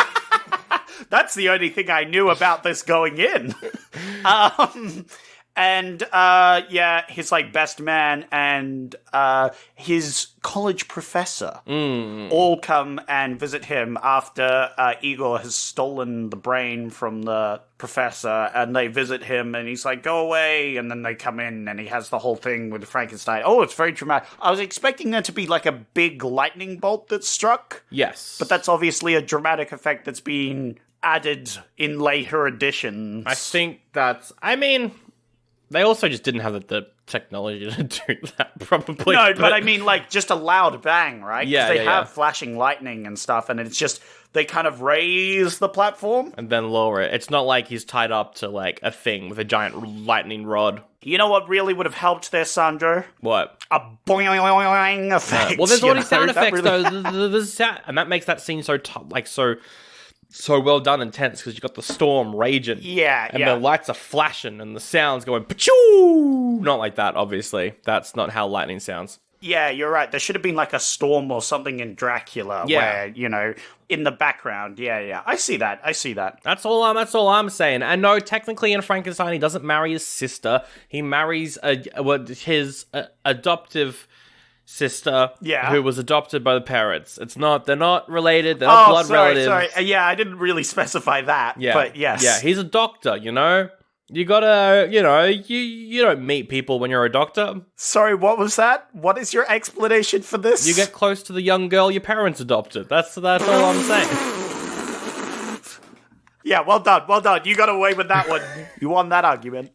[SPEAKER 3] That's the only thing I knew about this going in. His like best man and his college professor all come and visit him after Igor has stolen the brain from the professor, and they visit him and he's like, go away, and then they come in and he has the whole thing with Frankenstein. Oh, it's very dramatic. I was expecting there to be like a big lightning bolt that struck.
[SPEAKER 1] Yes.
[SPEAKER 3] But that's obviously a dramatic effect that's been added in later editions.
[SPEAKER 1] I think that's... I mean... They also just didn't have the technology to do that, probably.
[SPEAKER 3] No, but I mean, like, just a loud bang, right? 'Cause
[SPEAKER 1] Yeah,
[SPEAKER 3] they
[SPEAKER 1] yeah,
[SPEAKER 3] have flashing lightning and stuff, and it's just, they kind of raise the platform.
[SPEAKER 1] And then lower it. It's not like he's tied up to, like, a thing with a giant lightning rod.
[SPEAKER 3] You know what really would have helped there, Sandro?
[SPEAKER 1] What?
[SPEAKER 3] A boing effect.
[SPEAKER 1] Well, there's already sound
[SPEAKER 3] That
[SPEAKER 1] effects,
[SPEAKER 3] really-
[SPEAKER 1] though. The sound, and that makes that scene so well done and tense, because you got the storm raging.
[SPEAKER 3] Yeah,
[SPEAKER 1] and
[SPEAKER 3] yeah.
[SPEAKER 1] the lights are flashing, and the sound's going, pa-choo! Not like that, obviously. That's not how lightning sounds.
[SPEAKER 3] Yeah, you're right. There should have been like a storm or something in Dracula where, you know, in the background. Yeah. I see that.
[SPEAKER 1] That's all I'm saying. And no, technically in Frankenstein, he doesn't marry his sister. He marries his adoptive sister, who was adopted by the parents. They're not related. They're not blood relatives.
[SPEAKER 3] Sorry. Yeah, I didn't really specify that.
[SPEAKER 1] Yeah,
[SPEAKER 3] but yes.
[SPEAKER 1] Yeah, he's a doctor. You know, you gotta. You know, you don't meet people when you're a doctor.
[SPEAKER 3] Sorry, what was that? What is your explanation for this?
[SPEAKER 1] You get close to the young girl your parents adopted. That's all I'm saying.
[SPEAKER 3] Yeah, well done. You got away with that one. You won that argument.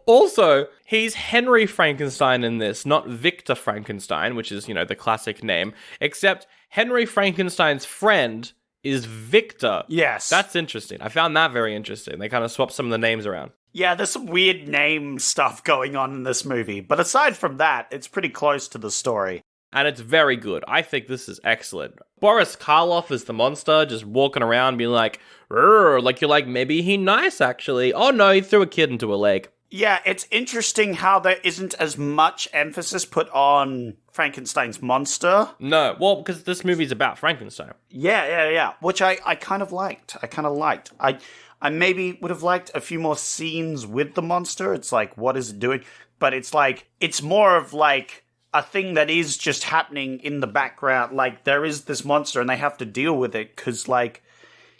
[SPEAKER 1] Also, he's Henry Frankenstein in this, not Victor Frankenstein, which is, you know, the classic name, except Henry Frankenstein's friend is Victor.
[SPEAKER 3] Yes.
[SPEAKER 1] That's interesting. I found that very interesting. They kind of swapped some of the names around.
[SPEAKER 3] Yeah, there's some weird name stuff going on in this movie, but aside from that, it's pretty close to the story.
[SPEAKER 1] And it's very good. I think this is excellent. Boris Karloff is the monster, just walking around being like, like you're like, maybe he nice, actually. Oh no, he threw a kid into a lake.
[SPEAKER 3] Yeah, it's interesting how there isn't as much emphasis put on Frankenstein's monster.
[SPEAKER 1] No, well, because this movie's about Frankenstein.
[SPEAKER 3] Yeah. Which I kind of liked. I maybe would have liked a few more scenes with the monster. It's like, what is it doing? But it's like, it's more of like a thing that is just happening in the background. Like, there is this monster and they have to deal with it because, like,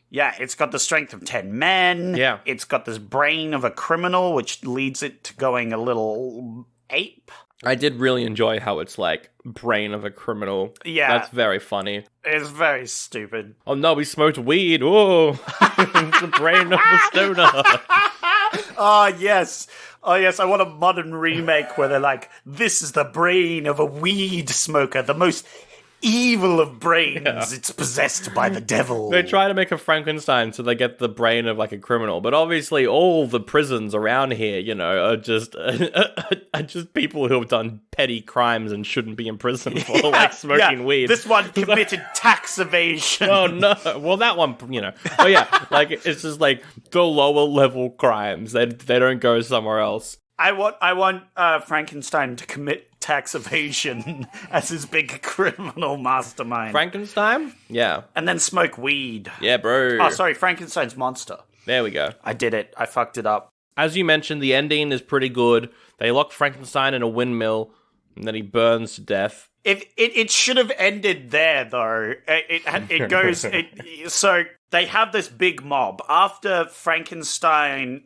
[SPEAKER 3] yeah, it's got the strength of 10 men.
[SPEAKER 1] Yeah.
[SPEAKER 3] It's got this brain of a criminal, which leads it to going a little ape.
[SPEAKER 1] I did really enjoy how it's like brain of a criminal.
[SPEAKER 3] Yeah.
[SPEAKER 1] That's very funny.
[SPEAKER 3] It's very stupid.
[SPEAKER 1] Oh no, we smoked weed. Whoa. It's the brain of a stoner.
[SPEAKER 3] Oh, yes. I want a modern remake where they're like, this is the brain of a weed smoker, the most evil of brains. Yeah. It's possessed by the devil.
[SPEAKER 1] They try to make a Frankenstein so they get the brain of like a criminal, but obviously all the prisons around here, you know, are just people who have done petty crimes and shouldn't be in prison for like smoking weed.
[SPEAKER 3] This one committed tax evasion.
[SPEAKER 1] Oh no! Well, that one, you know. Oh yeah, like it's just like the lower level crimes. They don't go somewhere else.
[SPEAKER 3] I want Frankenstein to commit tax evasion as his big criminal mastermind.
[SPEAKER 1] Frankenstein? Yeah.
[SPEAKER 3] And then smoke weed.
[SPEAKER 1] Yeah, bro.
[SPEAKER 3] Oh, sorry, Frankenstein's monster.
[SPEAKER 1] There we go.
[SPEAKER 3] I did it. I fucked it up.
[SPEAKER 1] As you mentioned, the ending is pretty good. They lock Frankenstein in a windmill, and then he burns to death.
[SPEAKER 3] It should have ended there, though. It goes... so they have this big mob. After Frankenstein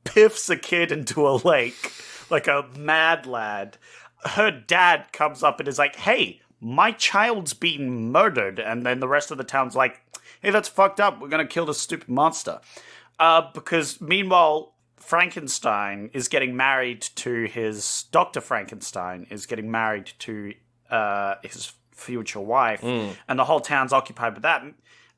[SPEAKER 3] piffs a kid into a lake, like a mad lad, her dad comes up and is like, hey, my child's being murdered. And then the rest of the town's like, hey, that's fucked up. We're going to kill this stupid monster. Because meanwhile, Frankenstein is getting married to his... Dr. Frankenstein is getting married to his future wife. And the whole town's occupied with that.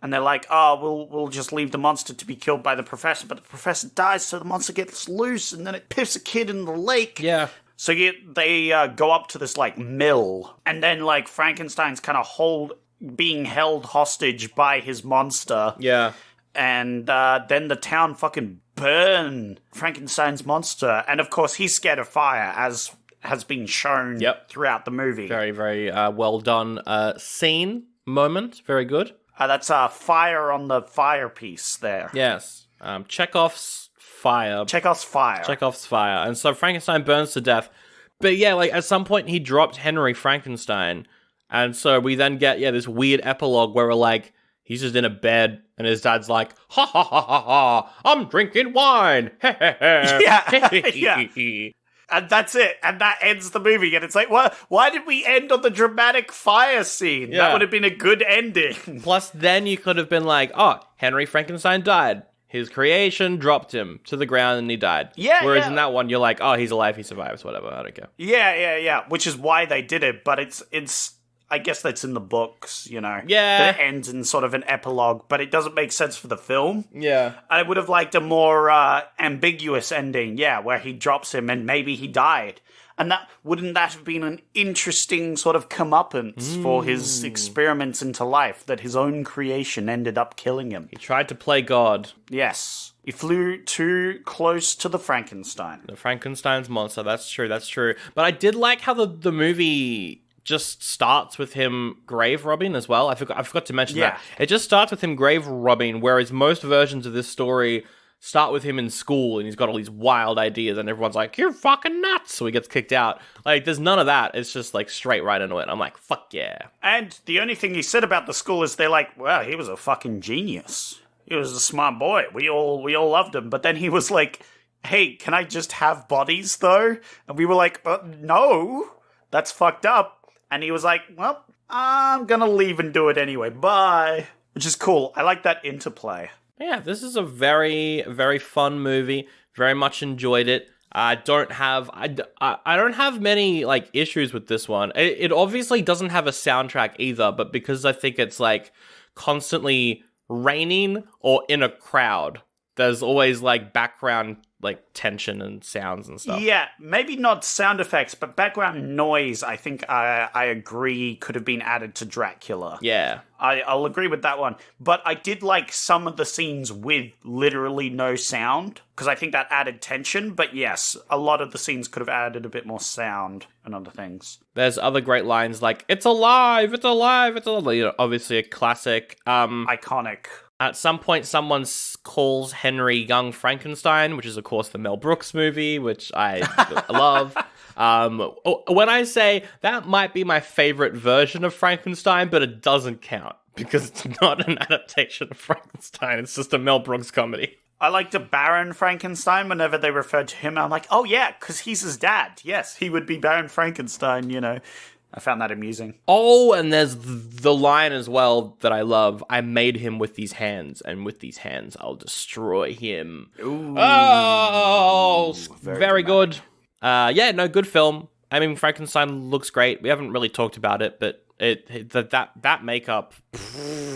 [SPEAKER 3] And they're like, oh, we'll just leave the monster to be killed by the professor. But the professor dies, so the monster gets loose, and then it piffs a kid in the lake.
[SPEAKER 1] Yeah.
[SPEAKER 3] So they go up to this, like, mill. And then, like, Frankenstein's kind of being held hostage by his monster.
[SPEAKER 1] Yeah.
[SPEAKER 3] And then the town fucking burn Frankenstein's monster. And, of course, he's scared of fire, as has been shown throughout the movie.
[SPEAKER 1] Very, very well done scene, moment. Very good.
[SPEAKER 3] That's fire on the fire piece there.
[SPEAKER 1] Yes. Chekhov's fire.
[SPEAKER 3] Chekhov's fire.
[SPEAKER 1] And so Frankenstein burns to death. But yeah, like at some point he dropped Henry Frankenstein. And so we then get, this weird epilogue where we're like, he's just in a bed and his dad's like, ha ha ha ha ha, I'm drinking wine.
[SPEAKER 3] Yeah. And that's it. And that ends the movie. And it's like, why did we end on the dramatic fire scene?
[SPEAKER 1] Yeah.
[SPEAKER 3] That would have been a good ending.
[SPEAKER 1] Plus, then you could have been like, Henry Frankenstein died. His creation dropped him to the ground and he died.
[SPEAKER 3] Yeah.
[SPEAKER 1] Whereas in that one, you're like, he's alive, he survives, whatever, I don't care.
[SPEAKER 3] Yeah. Which is why they did it. But it's I guess that's in the books, you know.
[SPEAKER 1] Yeah.
[SPEAKER 3] That it ends in sort of an epilogue, but it doesn't make sense for the film.
[SPEAKER 1] Yeah.
[SPEAKER 3] I would have liked a more ambiguous ending, where he drops him and maybe he died. And wouldn't that have been an interesting sort of comeuppance for his experiments into life, that his own creation ended up killing him?
[SPEAKER 1] He tried to play God.
[SPEAKER 3] Yes. He flew too close to the Frankenstein.
[SPEAKER 1] The Frankenstein's monster, that's true. But I did like how the movie just starts with him grave robbing as well. I forgot to mention that. It just starts with him grave robbing, whereas most versions of this story start with him in school and he's got all these wild ideas and everyone's like, you're fucking nuts, so he gets kicked out. Like, there's none of that. It's just like straight right into it. I'm like, fuck yeah.
[SPEAKER 3] And the only thing he said about the school is they're like, well, he was a fucking genius. He was a smart boy. We all loved him. But then he was like, hey, can I just have bodies though? And we were like, no, that's fucked up. And he was like, well, I'm gonna leave and do it anyway. Bye. Which is cool. I like that interplay.
[SPEAKER 1] Yeah, this is a very, very fun movie. Very much enjoyed it. I don't have many like issues with this one. It obviously doesn't have a soundtrack either, but because I think it's like constantly raining or in a crowd, there's always like background like tension and sounds and stuff.
[SPEAKER 3] Yeah, maybe not sound effects, but background noise, I think I agree could have been added to Dracula.
[SPEAKER 1] Yeah.
[SPEAKER 3] I'll agree with that one. But I did like some of the scenes with literally no sound, because I think that added tension. But yes, a lot of the scenes could have added a bit more sound and other things.
[SPEAKER 1] There's other great lines like, it's alive, it's alive, it's alive. You know, obviously a classic.
[SPEAKER 3] Iconic.
[SPEAKER 1] At some point, someone calls Henry Young Frankenstein, which is, of course, the Mel Brooks movie, which I love. When I say that might be my favorite version of Frankenstein, but it doesn't count because it's not an adaptation of Frankenstein. It's just a Mel Brooks comedy.
[SPEAKER 3] I like the Baron Frankenstein whenever they referred to him. I'm like, oh, yeah, because he's his dad. Yes, he would be Baron Frankenstein, you know. I found that amusing.
[SPEAKER 1] Oh, and there's the line as well that I love. I made him with these hands, and with these hands, I'll destroy him.
[SPEAKER 3] Ooh.
[SPEAKER 1] Oh, very good. Good film. I mean, Frankenstein looks great. We haven't really talked about it, but that makeup.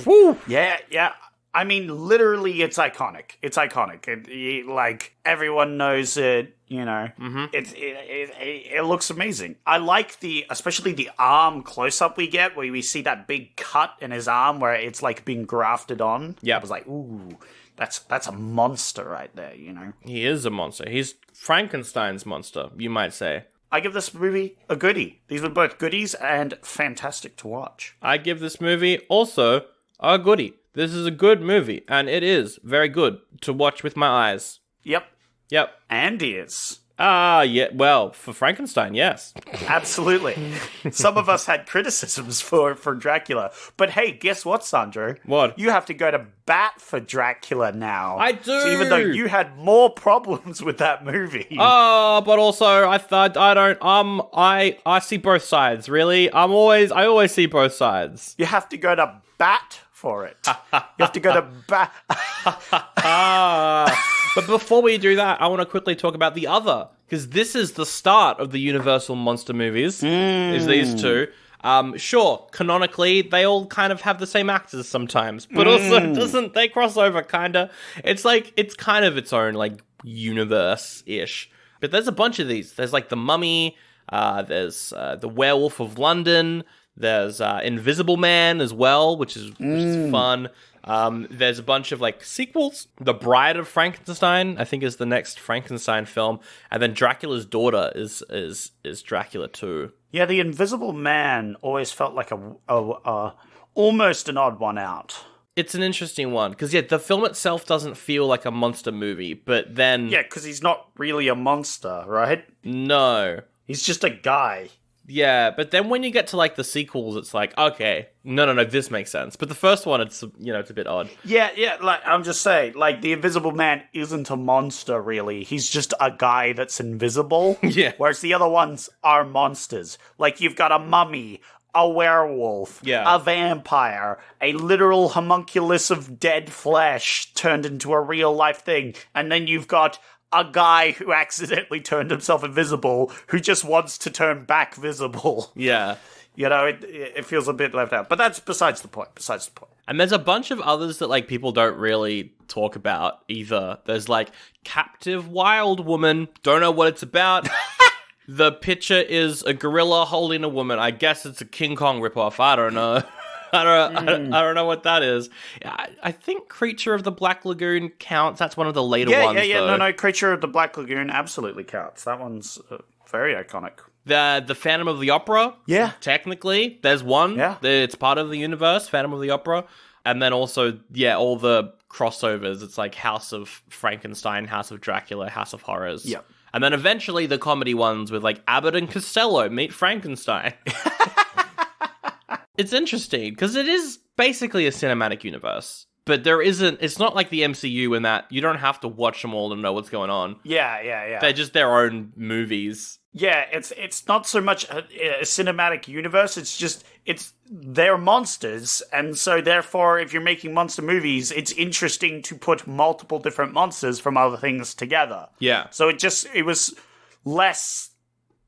[SPEAKER 1] Whew.
[SPEAKER 3] Yeah. I mean, literally, it's iconic. Like, everyone knows it, you know. Mm-hmm. It looks amazing. I like especially the arm close-up we get, where we see that big cut in his arm where it's, like, being grafted on.
[SPEAKER 1] Yeah.
[SPEAKER 3] I was like, ooh, that's a monster right there, you know.
[SPEAKER 1] He is a monster. He's Frankenstein's monster, you might say.
[SPEAKER 3] I give this movie a goodie. These were both goodies and fantastic to watch.
[SPEAKER 1] I give this movie also a goodie. This is a good movie, and it is very good to watch with my eyes.
[SPEAKER 3] Yep. And ears.
[SPEAKER 1] Yeah, well, for Frankenstein, yes.
[SPEAKER 3] Absolutely. Some of us had criticisms for Dracula. But hey, guess what, Sandro?
[SPEAKER 1] What?
[SPEAKER 3] You have to go to bat for Dracula now.
[SPEAKER 1] I do!
[SPEAKER 3] So even though you had more problems with that movie.
[SPEAKER 1] But also, I see both sides, really. I always see both sides.
[SPEAKER 3] You have to go to bat for it. You have to go to bat.
[SPEAKER 1] But before we do that, I want to quickly talk about the other, because this is the start of the Universal monster movies, is these two. Sure, canonically, they all kind of have the same actors sometimes, but also doesn't they cross over, kinda? It's like, it's kind of its own, like, universe-ish. But there's a bunch of these. There's, like, The Mummy, there's The Werewolf of London, there's Invisible Man as well, which is fun. There's a bunch of, like, sequels. The Bride of Frankenstein, I think, is the next Frankenstein film. And then Dracula's daughter is Dracula 2.
[SPEAKER 3] Yeah, The Invisible Man always felt like almost an odd one out.
[SPEAKER 1] It's an interesting one, because, yeah, the film itself doesn't feel like a monster movie, but then...
[SPEAKER 3] Yeah, because he's not really a monster, right?
[SPEAKER 1] No.
[SPEAKER 3] He's just a guy.
[SPEAKER 1] Yeah, but then when you get to, like, the sequels, it's like, okay, no, this makes sense. But the first one, it's, it's a bit odd.
[SPEAKER 3] Yeah, like, I'm just saying, like, the Invisible Man isn't a monster, really. He's just a guy that's invisible.
[SPEAKER 1] Yeah.
[SPEAKER 3] Whereas the other ones are monsters. Like, you've got a mummy, a werewolf, a vampire, a literal homunculus of dead flesh turned into a real-life thing. And then you've got a guy who accidentally turned himself invisible, who just wants to turn back visible.
[SPEAKER 1] Yeah.
[SPEAKER 3] It feels a bit left out. But that's besides the point.
[SPEAKER 1] And there's a bunch of others that, like, people don't really talk about either. There's, like, Captive Wild Woman. Don't know what it's about. The picture is a gorilla holding a woman. I guess it's a King Kong ripoff. I don't know. I don't know what that is. I think Creature of the Black Lagoon counts. That's one of the later ones.
[SPEAKER 3] Yeah. No. Creature of the Black Lagoon absolutely counts. That one's very iconic.
[SPEAKER 1] The Phantom of the Opera.
[SPEAKER 3] Yeah.
[SPEAKER 1] Technically, there's one.
[SPEAKER 3] Yeah.
[SPEAKER 1] It's part of the universe, Phantom of the Opera. And then also, all the crossovers. It's like House of Frankenstein, House of Dracula, House of Horrors.
[SPEAKER 3] Yeah.
[SPEAKER 1] And then eventually the comedy ones with, like, Abbott and Costello meet Frankenstein. It's interesting, because it is basically a cinematic universe. But it's not like the MCU in that you don't have to watch them all to know what's going on.
[SPEAKER 3] Yeah.
[SPEAKER 1] They're just their own movies.
[SPEAKER 3] Yeah, it's not so much a cinematic universe, they're monsters, and so therefore if you're making monster movies, it's interesting to put multiple different monsters from other things together.
[SPEAKER 1] Yeah.
[SPEAKER 3] So it was less,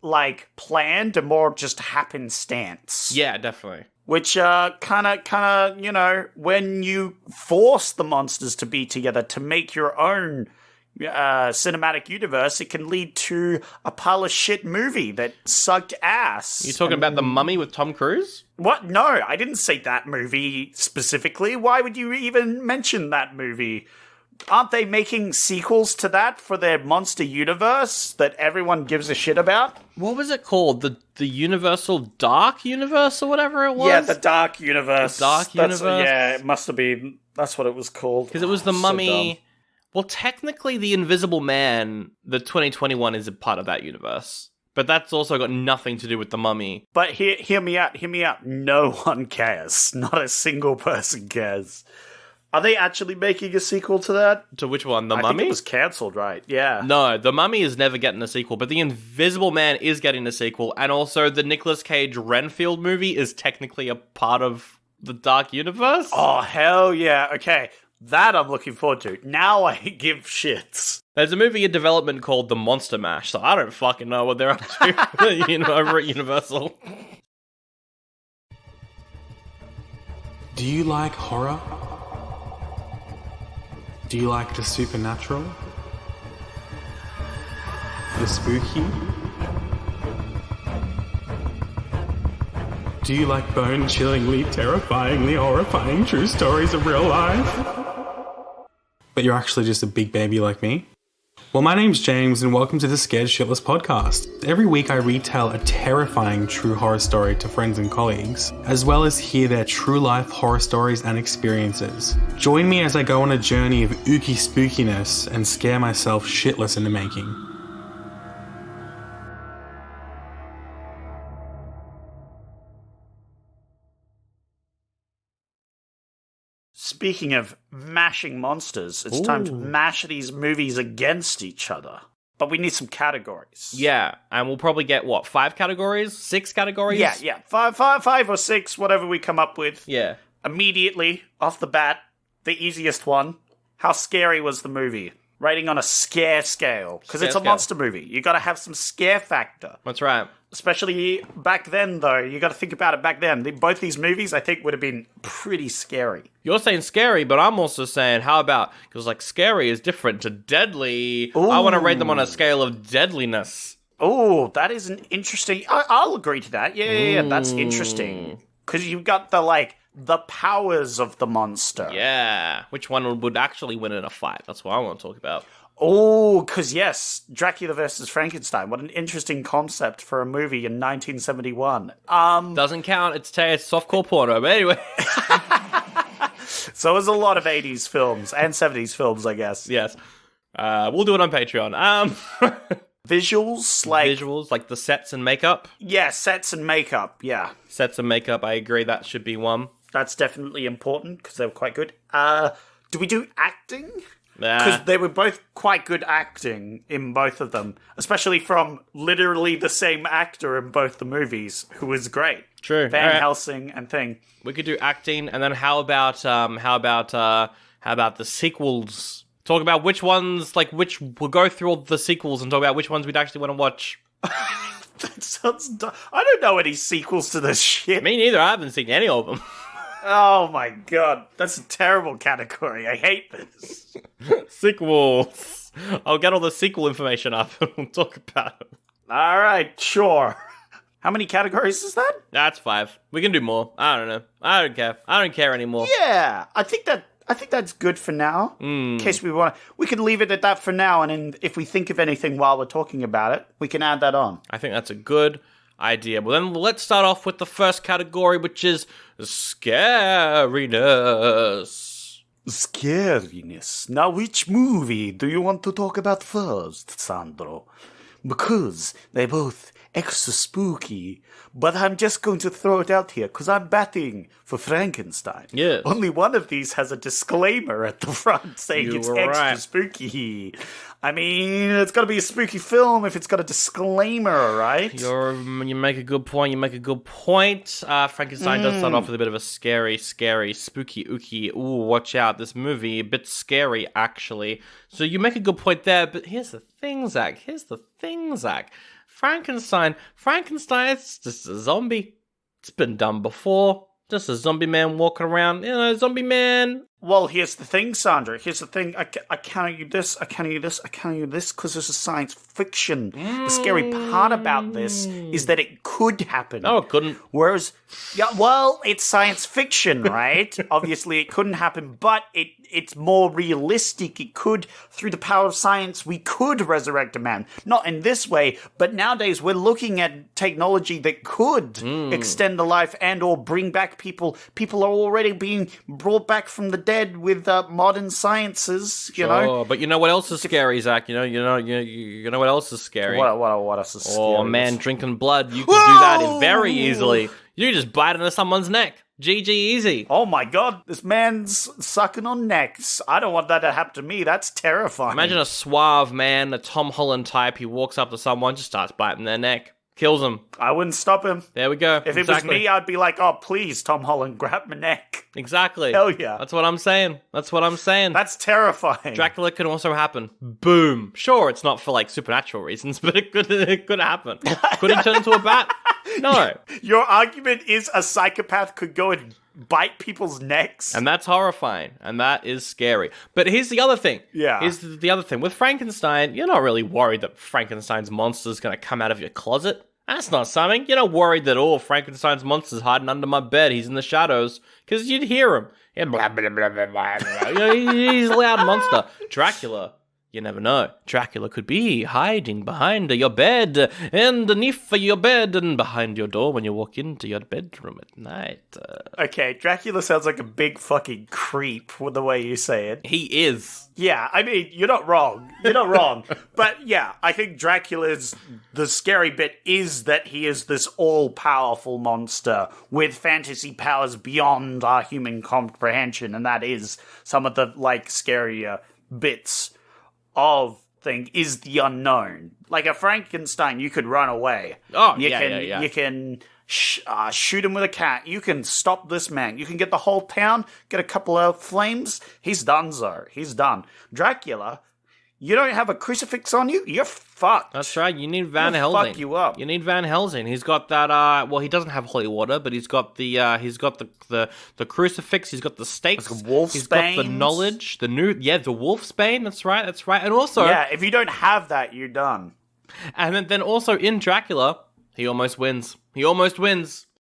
[SPEAKER 3] like, planned and more just happenstance.
[SPEAKER 1] Yeah, definitely.
[SPEAKER 3] Which kind of, when you force the monsters to be together to make your own cinematic universe, it can lead to a pile of shit movie that sucked ass.
[SPEAKER 1] You talking about The Mummy with Tom Cruise?
[SPEAKER 3] What? No, I didn't say that movie specifically. Why would you even mention that movie? Aren't they making sequels to that for their monster universe that everyone gives a shit about?
[SPEAKER 1] What was it called? The Universal Dark Universe or whatever it was?
[SPEAKER 3] Yeah, the Dark Universe.
[SPEAKER 1] Universe?
[SPEAKER 3] Yeah, it must have been. That's what it was called.
[SPEAKER 1] Because it was The Mummy. Well, technically, The Invisible Man, the 2021, is a part of that universe. But that's also got nothing to do with The Mummy.
[SPEAKER 3] But hear me out. No one cares. Not a single person cares. Are they actually making a sequel to that?
[SPEAKER 1] To which one? The Mummy?
[SPEAKER 3] I think it was cancelled, right? Yeah.
[SPEAKER 1] No, The Mummy is never getting a sequel, but The Invisible Man is getting a sequel, and also the Nicolas Cage Renfield movie is technically a part of the Dark Universe.
[SPEAKER 3] Oh, hell yeah. Okay, that I'm looking forward to. Now I give shits.
[SPEAKER 1] There's a movie in development called The Monster Mash, so I don't fucking know what they're up to over at Universal.
[SPEAKER 4] Do you like horror? Do you like the supernatural? The spooky? Do you like bone-chillingly, terrifyingly horrifying true stories of real life? But you're actually just a big baby like me? Well, my name's James, and welcome to the Scared Shitless podcast. Every week I retell a terrifying true horror story to friends and colleagues, as well as hear their true life horror stories and experiences. Join me as I go on a journey of ooky spookiness and scare myself shitless in the making.
[SPEAKER 3] Speaking of mashing monsters, it's time to mash these movies against each other. But we need some categories.
[SPEAKER 1] Yeah, and we'll probably get, 5 categories? 6 categories?
[SPEAKER 3] Yeah. Five or six, whatever we come up with.
[SPEAKER 1] Yeah.
[SPEAKER 3] Immediately, off the bat, the easiest one. How scary was the movie? Rating on a scare scale. Because it's a monster movie. You gotta have some scare factor.
[SPEAKER 1] That's right.
[SPEAKER 3] Especially back then, though. You got to think about it back then. Both these movies, I think, would have been pretty scary.
[SPEAKER 1] You're saying scary, but I'm also saying, how about, because like scary is different to deadly.
[SPEAKER 3] Ooh.
[SPEAKER 1] I want to rate them on a scale of deadliness.
[SPEAKER 3] Oh, that is an interesting... I'll agree to that. Yeah, that's interesting. Because you've got the powers of the monster.
[SPEAKER 1] Yeah. Which one would actually win in a fight? That's what I want to talk about.
[SPEAKER 3] Oh, because yes, Dracula versus Frankenstein. What an interesting concept for a movie in 1971.
[SPEAKER 1] Doesn't count. It's softcore porno. But anyway.
[SPEAKER 3] So there's a lot of 80s films and 70s films, I guess.
[SPEAKER 1] Yes. We'll do it on Patreon.
[SPEAKER 3] Visuals,
[SPEAKER 1] like the sets and makeup.
[SPEAKER 3] Yeah, sets and makeup, yeah.
[SPEAKER 1] Sets and makeup, I agree. That should be one.
[SPEAKER 3] That's definitely important, because they were quite good. Do we do acting? Because they were both quite good acting in both of them, especially from literally the same actor in both the movies, who was great.
[SPEAKER 1] True.
[SPEAKER 3] Van Helsing and thing.
[SPEAKER 1] We could do acting, and then how about the sequels? Talk about which ones, we'll go through all the sequels and talk about which ones we'd actually want to watch.
[SPEAKER 3] That sounds dumb. I don't know any sequels to this shit.
[SPEAKER 1] Me neither. I haven't seen any of them.
[SPEAKER 3] Oh my god, that's a terrible category. I hate this.
[SPEAKER 1] Sequels. I'll get all the sequel information up and we'll talk about it.
[SPEAKER 3] Alright, sure. How many categories is that?
[SPEAKER 1] That's 5. We can do more. I don't know. I don't care. I don't care anymore.
[SPEAKER 3] Yeah, I think that's good for now. In case we want to, we can leave it at that for now, and then if we think of anything while we're talking about it, we can add that on.
[SPEAKER 1] I think that's a good idea. Well, then let's start off with the first category, which is scariness.
[SPEAKER 3] Scariness. Now, which movie do you want to talk about first, Sandro? Because they're both extra spooky, but I'm just going to throw it out here because I'm batting for Frankenstein.
[SPEAKER 1] Yes.
[SPEAKER 3] Only one of these has a disclaimer at the front saying it's extra spooky. I mean, it's got to be a spooky film if it's got a disclaimer, right?
[SPEAKER 1] You make a good point. Frankenstein does start off with a bit of a scary, spooky, ooky. Ooh, watch out. This movie, a bit scary, actually. So you make a good point there, but here's the thing, Zach. Frankenstein, it's just a zombie. It's been done before. Just a zombie man walking around. Zombie man.
[SPEAKER 3] Well, here's the thing, Sandra. Here's the thing. I can't you this because this is science fiction. The scary part about this is that it could happen.
[SPEAKER 1] No, it couldn't.
[SPEAKER 3] Whereas, it's science fiction, right? Obviously, it couldn't happen, but it's more realistic. It could, through the power of science, we could resurrect a man. Not in this way, but nowadays we're looking at technology that could extend the life and or bring back people. People are already being brought back from the dead with modern sciences, you know.
[SPEAKER 1] But you know what else is scary, Zach? You know what else is scary?
[SPEAKER 3] What else is scary?
[SPEAKER 1] Oh, a man drinking blood. You can do that very easily. You just bite into someone's neck. GG easy.
[SPEAKER 3] Oh my god, this man's sucking on necks. I don't want that to happen to me. That's terrifying.
[SPEAKER 1] Imagine a suave man, a Tom Holland type. He walks up to someone, just starts biting their neck. Kills him.
[SPEAKER 3] I wouldn't stop him.
[SPEAKER 1] There we go.
[SPEAKER 3] If it was me, I'd be like, oh, please, Tom Holland, grab my neck.
[SPEAKER 1] Exactly.
[SPEAKER 3] Hell yeah.
[SPEAKER 1] That's what I'm saying.
[SPEAKER 3] That's terrifying.
[SPEAKER 1] Dracula can also happen. Boom. Sure, it's not for supernatural reasons, but it could happen. Could he turn into a bat? No.
[SPEAKER 3] Your argument is a psychopath could go and bite people's necks?
[SPEAKER 1] And that's horrifying. And that is scary. But here's the other thing.
[SPEAKER 3] Yeah.
[SPEAKER 1] Here's the other thing. With Frankenstein, you're not really worried that Frankenstein's monster's going to come out of your closet. That's not something. You're not worried that, Frankenstein's monster's hiding under my bed. He's in the shadows. Because you'd hear him. Yeah, blah, blah, blah, blah, blah, blah. He's a loud monster. Dracula. You never know. Dracula could be hiding behind your bed, and underneath your bed, and behind your door when you walk into your bedroom at night.
[SPEAKER 3] Okay, Dracula sounds like a big fucking creep with the way you say it.
[SPEAKER 1] He is.
[SPEAKER 3] Yeah, I mean, you're not wrong. But yeah, I think the scary bit is that he is this all-powerful monster with fantasy powers beyond our human comprehension, and that is some of the, scarier bits of thing is the unknown. Like a Frankenstein, you could run away.
[SPEAKER 1] Oh,
[SPEAKER 3] You can shoot him with a cat. You can stop this man. You can get the whole town, get a couple of flames. He's donezo. He's done. Dracula, You don't have a crucifix on you? You're fucked.
[SPEAKER 1] That's right. You need Van
[SPEAKER 3] It'll
[SPEAKER 1] Helsing.
[SPEAKER 3] fuck you up.
[SPEAKER 1] You need Van Helsing. He's got that. Well, he doesn't have holy water, but he's got the crucifix. He's got the stakes.
[SPEAKER 3] Like wolf's
[SPEAKER 1] He's got the
[SPEAKER 3] banes.
[SPEAKER 1] knowledge. The wolf's bane. That's right. And also,
[SPEAKER 3] Yeah, if you don't have that, you're done.
[SPEAKER 1] and then also in Dracula, he almost wins.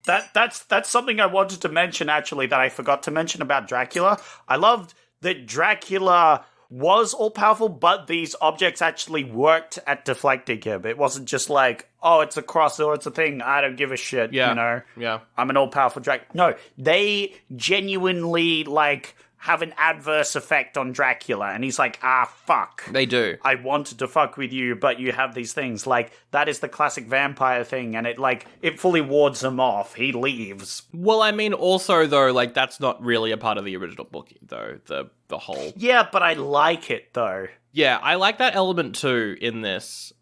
[SPEAKER 3] That's something I wanted to mention, actually, that I forgot to mention about Dracula. I loved that Dracula was all-powerful, but these objects actually worked at deflecting him. It wasn't just like, oh, it's a cross or it's a thing, I don't give a shit,
[SPEAKER 1] Yeah.
[SPEAKER 3] you know?
[SPEAKER 1] Yeah.
[SPEAKER 3] I'm an all-powerful Dracula. No, they genuinely, like, have an adverse effect on Dracula, and he's like, fuck.
[SPEAKER 1] They do.
[SPEAKER 3] I wanted to fuck with you, but you have these things. Like, that is the classic vampire thing, and it fully wards him off. He leaves.
[SPEAKER 1] Well, I mean, also though, like that's not really a part of the original book, though. The whole.
[SPEAKER 3] Yeah, but I like it, though.
[SPEAKER 1] Yeah, I like that element too in this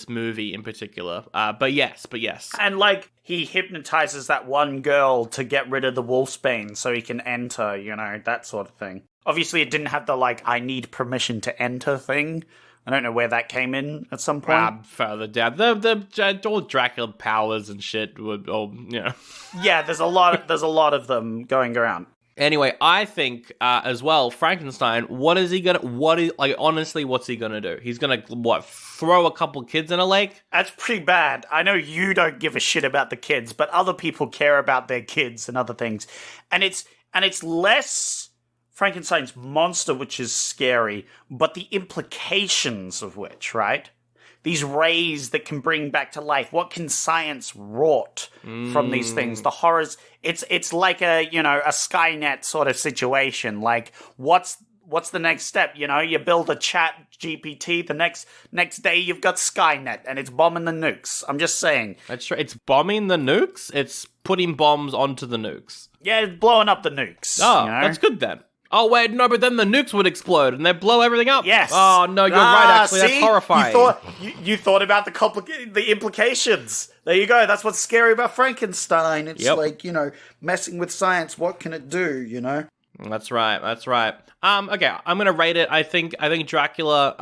[SPEAKER 1] movie in particular. But yes.
[SPEAKER 3] And, like, he hypnotizes that one girl to get rid of the wolfsbane so he can enter, you know, that sort of thing. Obviously, it didn't have the, like, I need permission to enter thing. I don't know where that came in at some point.
[SPEAKER 1] Further down, the all Dracula powers and shit would all, you know.
[SPEAKER 3] Yeah, there's a lot of them going around.
[SPEAKER 1] Anyway, I think as well, Frankenstein. What's he gonna do? He's gonna throw a couple kids in a lake?
[SPEAKER 3] That's pretty bad. I know you don't give a shit about the kids, but other people care about their kids and other things. And it's less Frankenstein's monster, which is scary, but the implications of which, right? These rays that can bring back to life. What can science wrought from these things? The horrors. It's like a Skynet sort of situation. Like, what's the next step? You know, you build a chat GPT. The next day you've got Skynet and it's bombing the nukes. I'm just saying.
[SPEAKER 1] That's true. It's bombing the nukes. It's putting bombs onto the nukes.
[SPEAKER 3] Yeah, it's blowing up the nukes.
[SPEAKER 1] Oh,
[SPEAKER 3] you know?
[SPEAKER 1] that's good then. Oh, wait, no, but then the nukes would explode and they'd blow everything up.
[SPEAKER 3] Yes.
[SPEAKER 1] Oh, no, you're right, actually.
[SPEAKER 3] See?
[SPEAKER 1] That's horrifying.
[SPEAKER 3] You thought about the implications. There you go. That's what's scary about Frankenstein. It's like, messing with science. What can it do, you know?
[SPEAKER 1] That's right. Okay, I'm gonna rate it. I think Dracula,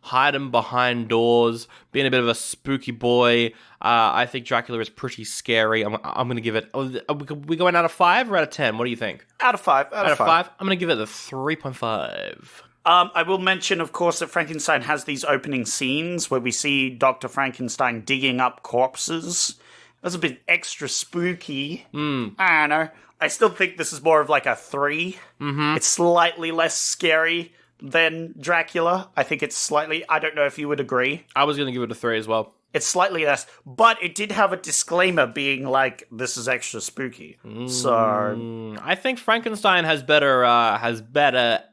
[SPEAKER 1] hiding behind doors, being a bit of a spooky boy. I think Dracula is pretty scary. I'm gonna give it. We going out of 5 or out of 10? What do you think?
[SPEAKER 3] Out of 5.
[SPEAKER 1] Out of 5. I'm gonna give it a 3.5.
[SPEAKER 3] I will mention, of course, that Frankenstein has these opening scenes where we see Dr. Frankenstein digging up corpses. That's a bit extra spooky. I don't know. I still think this is more of like a 3. Mm-hmm. It's slightly less scary than Dracula. I think it's slightly... I don't know if you would agree.
[SPEAKER 1] I was going to give it a 3 as well.
[SPEAKER 3] It's slightly less, but it did have a disclaimer being like, this is extra spooky. So...
[SPEAKER 1] I think Frankenstein has better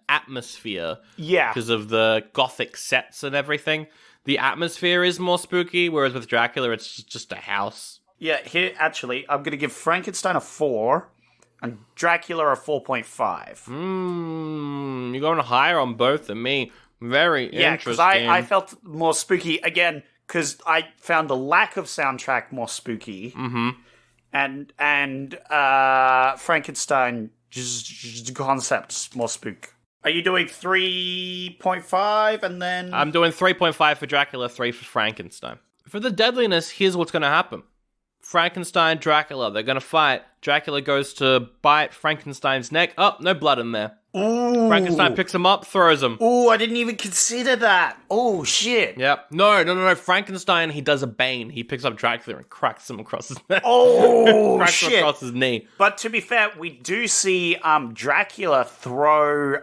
[SPEAKER 1] atmosphere.
[SPEAKER 3] Yeah.
[SPEAKER 1] Because of the gothic sets and everything. The atmosphere is more spooky, whereas with Dracula, it's just a house.
[SPEAKER 3] Yeah, here, actually, I'm going to give Frankenstein a 4... and Dracula a 4.5.
[SPEAKER 1] You're going higher on both than me. Very interesting.
[SPEAKER 3] Yeah, because I felt more spooky, again, because I found the lack of soundtrack more spooky. Mm-hmm. And Frankenstein, just concepts more spook. Are you doing 3.5 and then...
[SPEAKER 1] I'm doing 3.5 for Dracula, 3 for Frankenstein. For the deadliness, here's what's going to happen. Frankenstein, Dracula, they're gonna fight. Dracula goes to bite Frankenstein's neck. Oh, no blood in there.
[SPEAKER 3] Ooh.
[SPEAKER 1] Frankenstein picks him up, throws him.
[SPEAKER 3] Ooh, I didn't even consider that. Oh, shit.
[SPEAKER 1] Yep. No. Frankenstein, he does a bane. He picks up Dracula and cracks him across his neck.
[SPEAKER 3] Oh,
[SPEAKER 1] cracks
[SPEAKER 3] shit.
[SPEAKER 1] him across his knee.
[SPEAKER 3] But to be fair, we do see Dracula throw...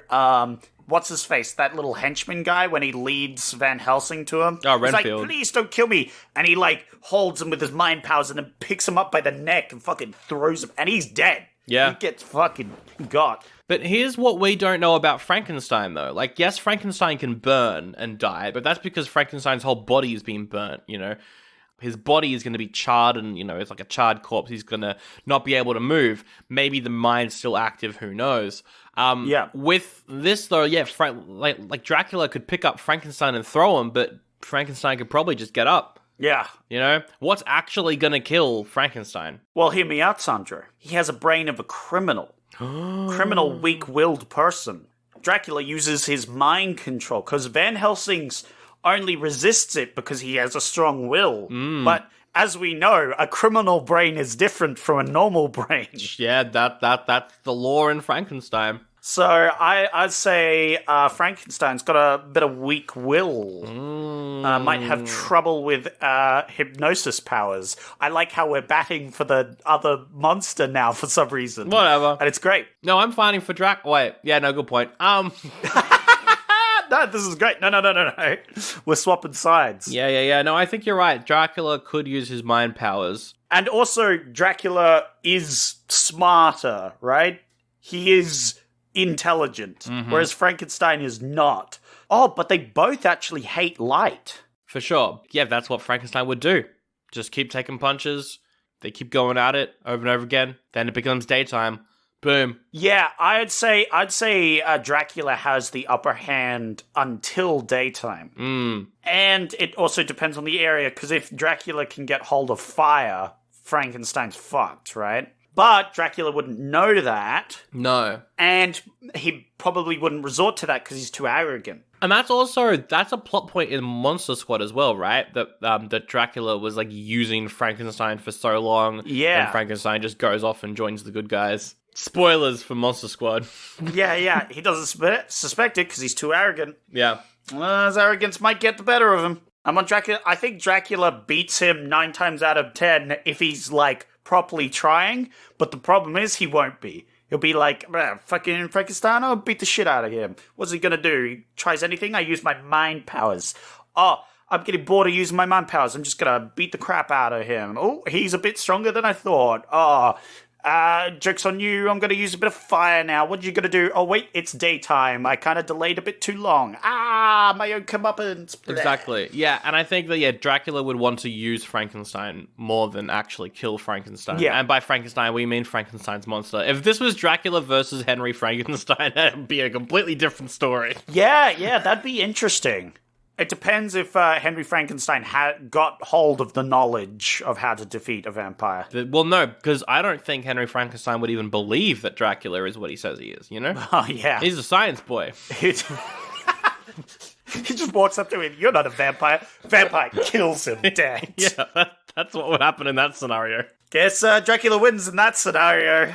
[SPEAKER 3] what's his face? That little henchman guy when he leads Van Helsing to him.
[SPEAKER 1] Oh,
[SPEAKER 3] He's
[SPEAKER 1] Renfield.
[SPEAKER 3] like, please don't kill me. And he holds him with his mind powers and then picks him up by the neck and fucking throws him. And he's dead.
[SPEAKER 1] Yeah.
[SPEAKER 3] He gets fucking got.
[SPEAKER 1] But here's what we don't know about Frankenstein, though. Like, yes, Frankenstein can burn and die, but that's because Frankenstein's whole body is being burnt, you know? His body is going to be charred and, it's like a charred corpse. He's going to not be able to move. Maybe the mind's still active, who knows?
[SPEAKER 3] Yeah.
[SPEAKER 1] With this, though, yeah, like Dracula could pick up Frankenstein and throw him, but Frankenstein could probably just get up.
[SPEAKER 3] Yeah.
[SPEAKER 1] What's actually going to kill Frankenstein?
[SPEAKER 3] Well, hear me out, Sandra. He has a brain of a criminal. Criminal, weak-willed person. Dracula uses his mind control, because Van Helsing's only resists it because he has a strong will. But as we know, a criminal brain is different from a normal brain.
[SPEAKER 1] Yeah, that's the law in Frankenstein.
[SPEAKER 3] So I'd say Frankenstein's got a bit of weak will. Might have trouble with hypnosis powers. I like how we're batting for the other monster now for some reason.
[SPEAKER 1] Whatever.
[SPEAKER 3] And it's great.
[SPEAKER 1] No, I'm fighting for Wait, yeah, no, good point.
[SPEAKER 3] No, this is great. No. We're swapping sides.
[SPEAKER 1] Yeah. No, I think you're right. Dracula could use his mind powers.
[SPEAKER 3] And also, Dracula is smarter, right? He is intelligent, whereas Frankenstein is not. Oh, but they both actually hate light.
[SPEAKER 1] For sure. Yeah, that's what Frankenstein would do. Just keep taking punches. They keep going at it over and over again. Then it becomes daytime. Boom.
[SPEAKER 3] Yeah, I'd say Dracula has the upper hand until daytime. And it also depends on the area, because if Dracula can get hold of fire, Frankenstein's fucked, right? But Dracula wouldn't know that. No. And he probably wouldn't resort to that because he's too arrogant.
[SPEAKER 1] And that's a plot point in Monster Squad as well, right? That Dracula was like using Frankenstein for so long.
[SPEAKER 3] Yeah.
[SPEAKER 1] And Frankenstein just goes off and joins the good guys. Spoilers for Monster Squad.
[SPEAKER 3] Yeah. He doesn't suspect it because he's too arrogant.
[SPEAKER 1] Yeah.
[SPEAKER 3] His arrogance might get the better of him. I'm on Dracula. I think Dracula beats him 9 times out of 10 if he's like properly trying, but the problem is he won't be. He'll be like, fucking Frankenstein, I'll beat the shit out of him. What's he gonna do? He tries anything? I use my mind powers. Oh, I'm getting bored of using my mind powers. I'm just gonna beat the crap out of him. Oh, he's a bit stronger than I thought. Oh, joke's on you. I'm gonna use a bit of fire now. What are you gonna do? Oh, wait, it's daytime. I kind of delayed a bit too long. My own comeuppance.
[SPEAKER 1] Exactly. Yeah, and I think that, Dracula would want to use Frankenstein more than actually kill Frankenstein.
[SPEAKER 3] Yeah.
[SPEAKER 1] And by Frankenstein, we mean Frankenstein's monster. If this was Dracula versus Henry Frankenstein, that'd be a completely different story.
[SPEAKER 3] Yeah, that'd be interesting. It depends if Henry Frankenstein got hold of the knowledge of how to defeat a vampire.
[SPEAKER 1] Well, no, because I don't think Henry Frankenstein would even believe that Dracula is what he says he is, you know?
[SPEAKER 3] Oh, yeah.
[SPEAKER 1] He's a science boy.
[SPEAKER 3] He just walks up to him, you're not a vampire. Vampire kills him dead.
[SPEAKER 1] Yeah, that's what would happen in that scenario.
[SPEAKER 3] Guess Dracula wins in that scenario.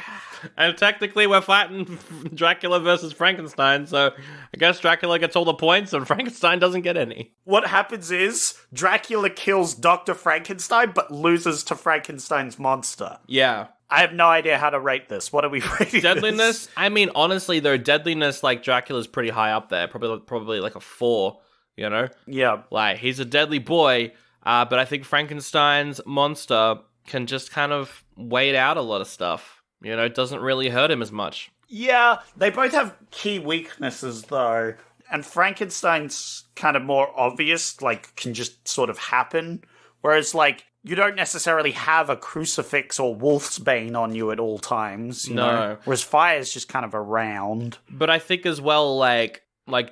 [SPEAKER 1] And technically we're fighting Dracula versus Frankenstein, so I guess Dracula gets all the points and Frankenstein doesn't get any.
[SPEAKER 3] What happens is Dracula kills Dr. Frankenstein but loses to Frankenstein's monster.
[SPEAKER 1] Yeah.
[SPEAKER 3] I have no idea how to rate this. What are we rating
[SPEAKER 1] Deadliness?
[SPEAKER 3] this?
[SPEAKER 1] I mean, honestly, though, deadliness, like, Dracula's pretty high up there. Probably like a 4, you know?
[SPEAKER 3] Yeah.
[SPEAKER 1] Like, he's a deadly boy, but I think Frankenstein's monster can just kind of wait out a lot of stuff. You know, it doesn't really hurt him as much.
[SPEAKER 3] Yeah, they both have key weaknesses, though. And Frankenstein's kind of more obvious, like, can just sort of happen. Whereas, like, you don't necessarily have a crucifix or wolf's bane on you at all times, you know? Whereas fire's just kind of around.
[SPEAKER 1] But I think as well, like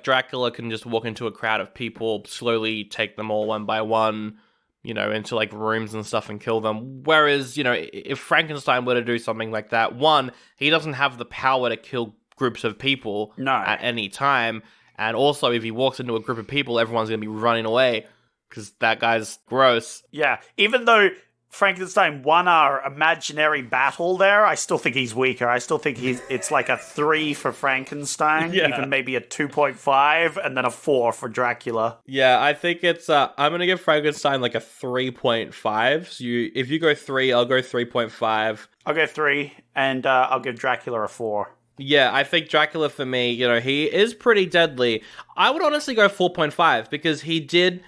[SPEAKER 1] Dracula can just walk into a crowd of people, slowly take them all one by one, you know, into like rooms and stuff and kill them. Whereas, you know, if Frankenstein were to do something like that, one, he doesn't have the power to kill groups of people at any time. And also, if he walks into a group of people, everyone's going to be running away because that guy's gross.
[SPEAKER 3] Yeah, even though Frankenstein won our imaginary battle there, I still think he's weaker. I still think it's like a 3 for Frankenstein, even maybe a 2.5, and then a 4 for Dracula.
[SPEAKER 1] Yeah, I think it's, I'm going to give Frankenstein like a 3.5. So if you go 3, I'll go 3.5.
[SPEAKER 3] I'll go 3, and I'll give Dracula a 4.
[SPEAKER 1] Yeah, I think Dracula for me, you know, he is pretty deadly. I would honestly go 4.5 because he did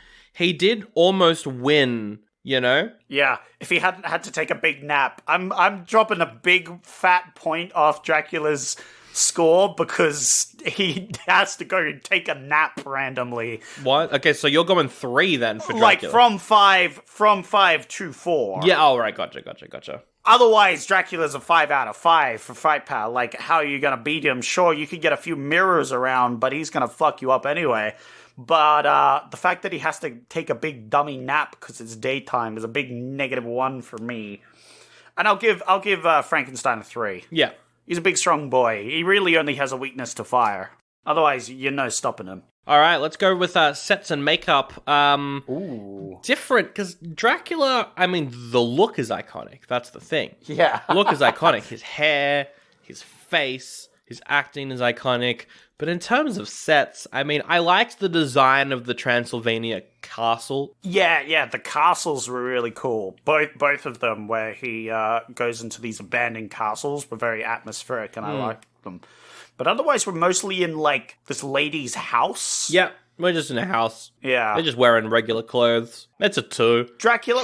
[SPEAKER 1] almost win. You know?
[SPEAKER 3] Yeah, if he hadn't had to take a big nap. I'm dropping a big fat point off Dracula's score because he has to go and take a nap randomly.
[SPEAKER 1] What? Okay, so you're going 3 then for Dracula.
[SPEAKER 3] Like from 5 to 4.
[SPEAKER 1] Yeah, all right, gotcha.
[SPEAKER 3] Otherwise, Dracula's a 5 out of 5 for fight power. Like, how are you gonna beat him? Sure, you could get a few mirrors around, but he's gonna fuck you up anyway. But the fact that he has to take a big dummy nap because it's daytime is a big -1 for me. And I'll give Frankenstein a 3.
[SPEAKER 1] Yeah.
[SPEAKER 3] He's a big, strong boy. He really only has a weakness to fire. Otherwise, you're no stopping him.
[SPEAKER 1] All right, let's go with sets and makeup.
[SPEAKER 3] Ooh.
[SPEAKER 1] Different, because Dracula, I mean, the look is iconic. That's the thing.
[SPEAKER 3] Yeah.
[SPEAKER 1] The look is iconic. His hair, his face, his acting is iconic. But in terms of sets, I mean, I liked the design of the Transylvania castle.
[SPEAKER 3] Yeah, the castles were really cool. Both of them, where he goes into these abandoned castles, were very atmospheric, and I liked them. But otherwise, we're mostly in, like, this lady's house.
[SPEAKER 1] Yeah, we're just in a house.
[SPEAKER 3] Yeah.
[SPEAKER 1] They're just wearing regular clothes. It's a 2.
[SPEAKER 3] Dracula.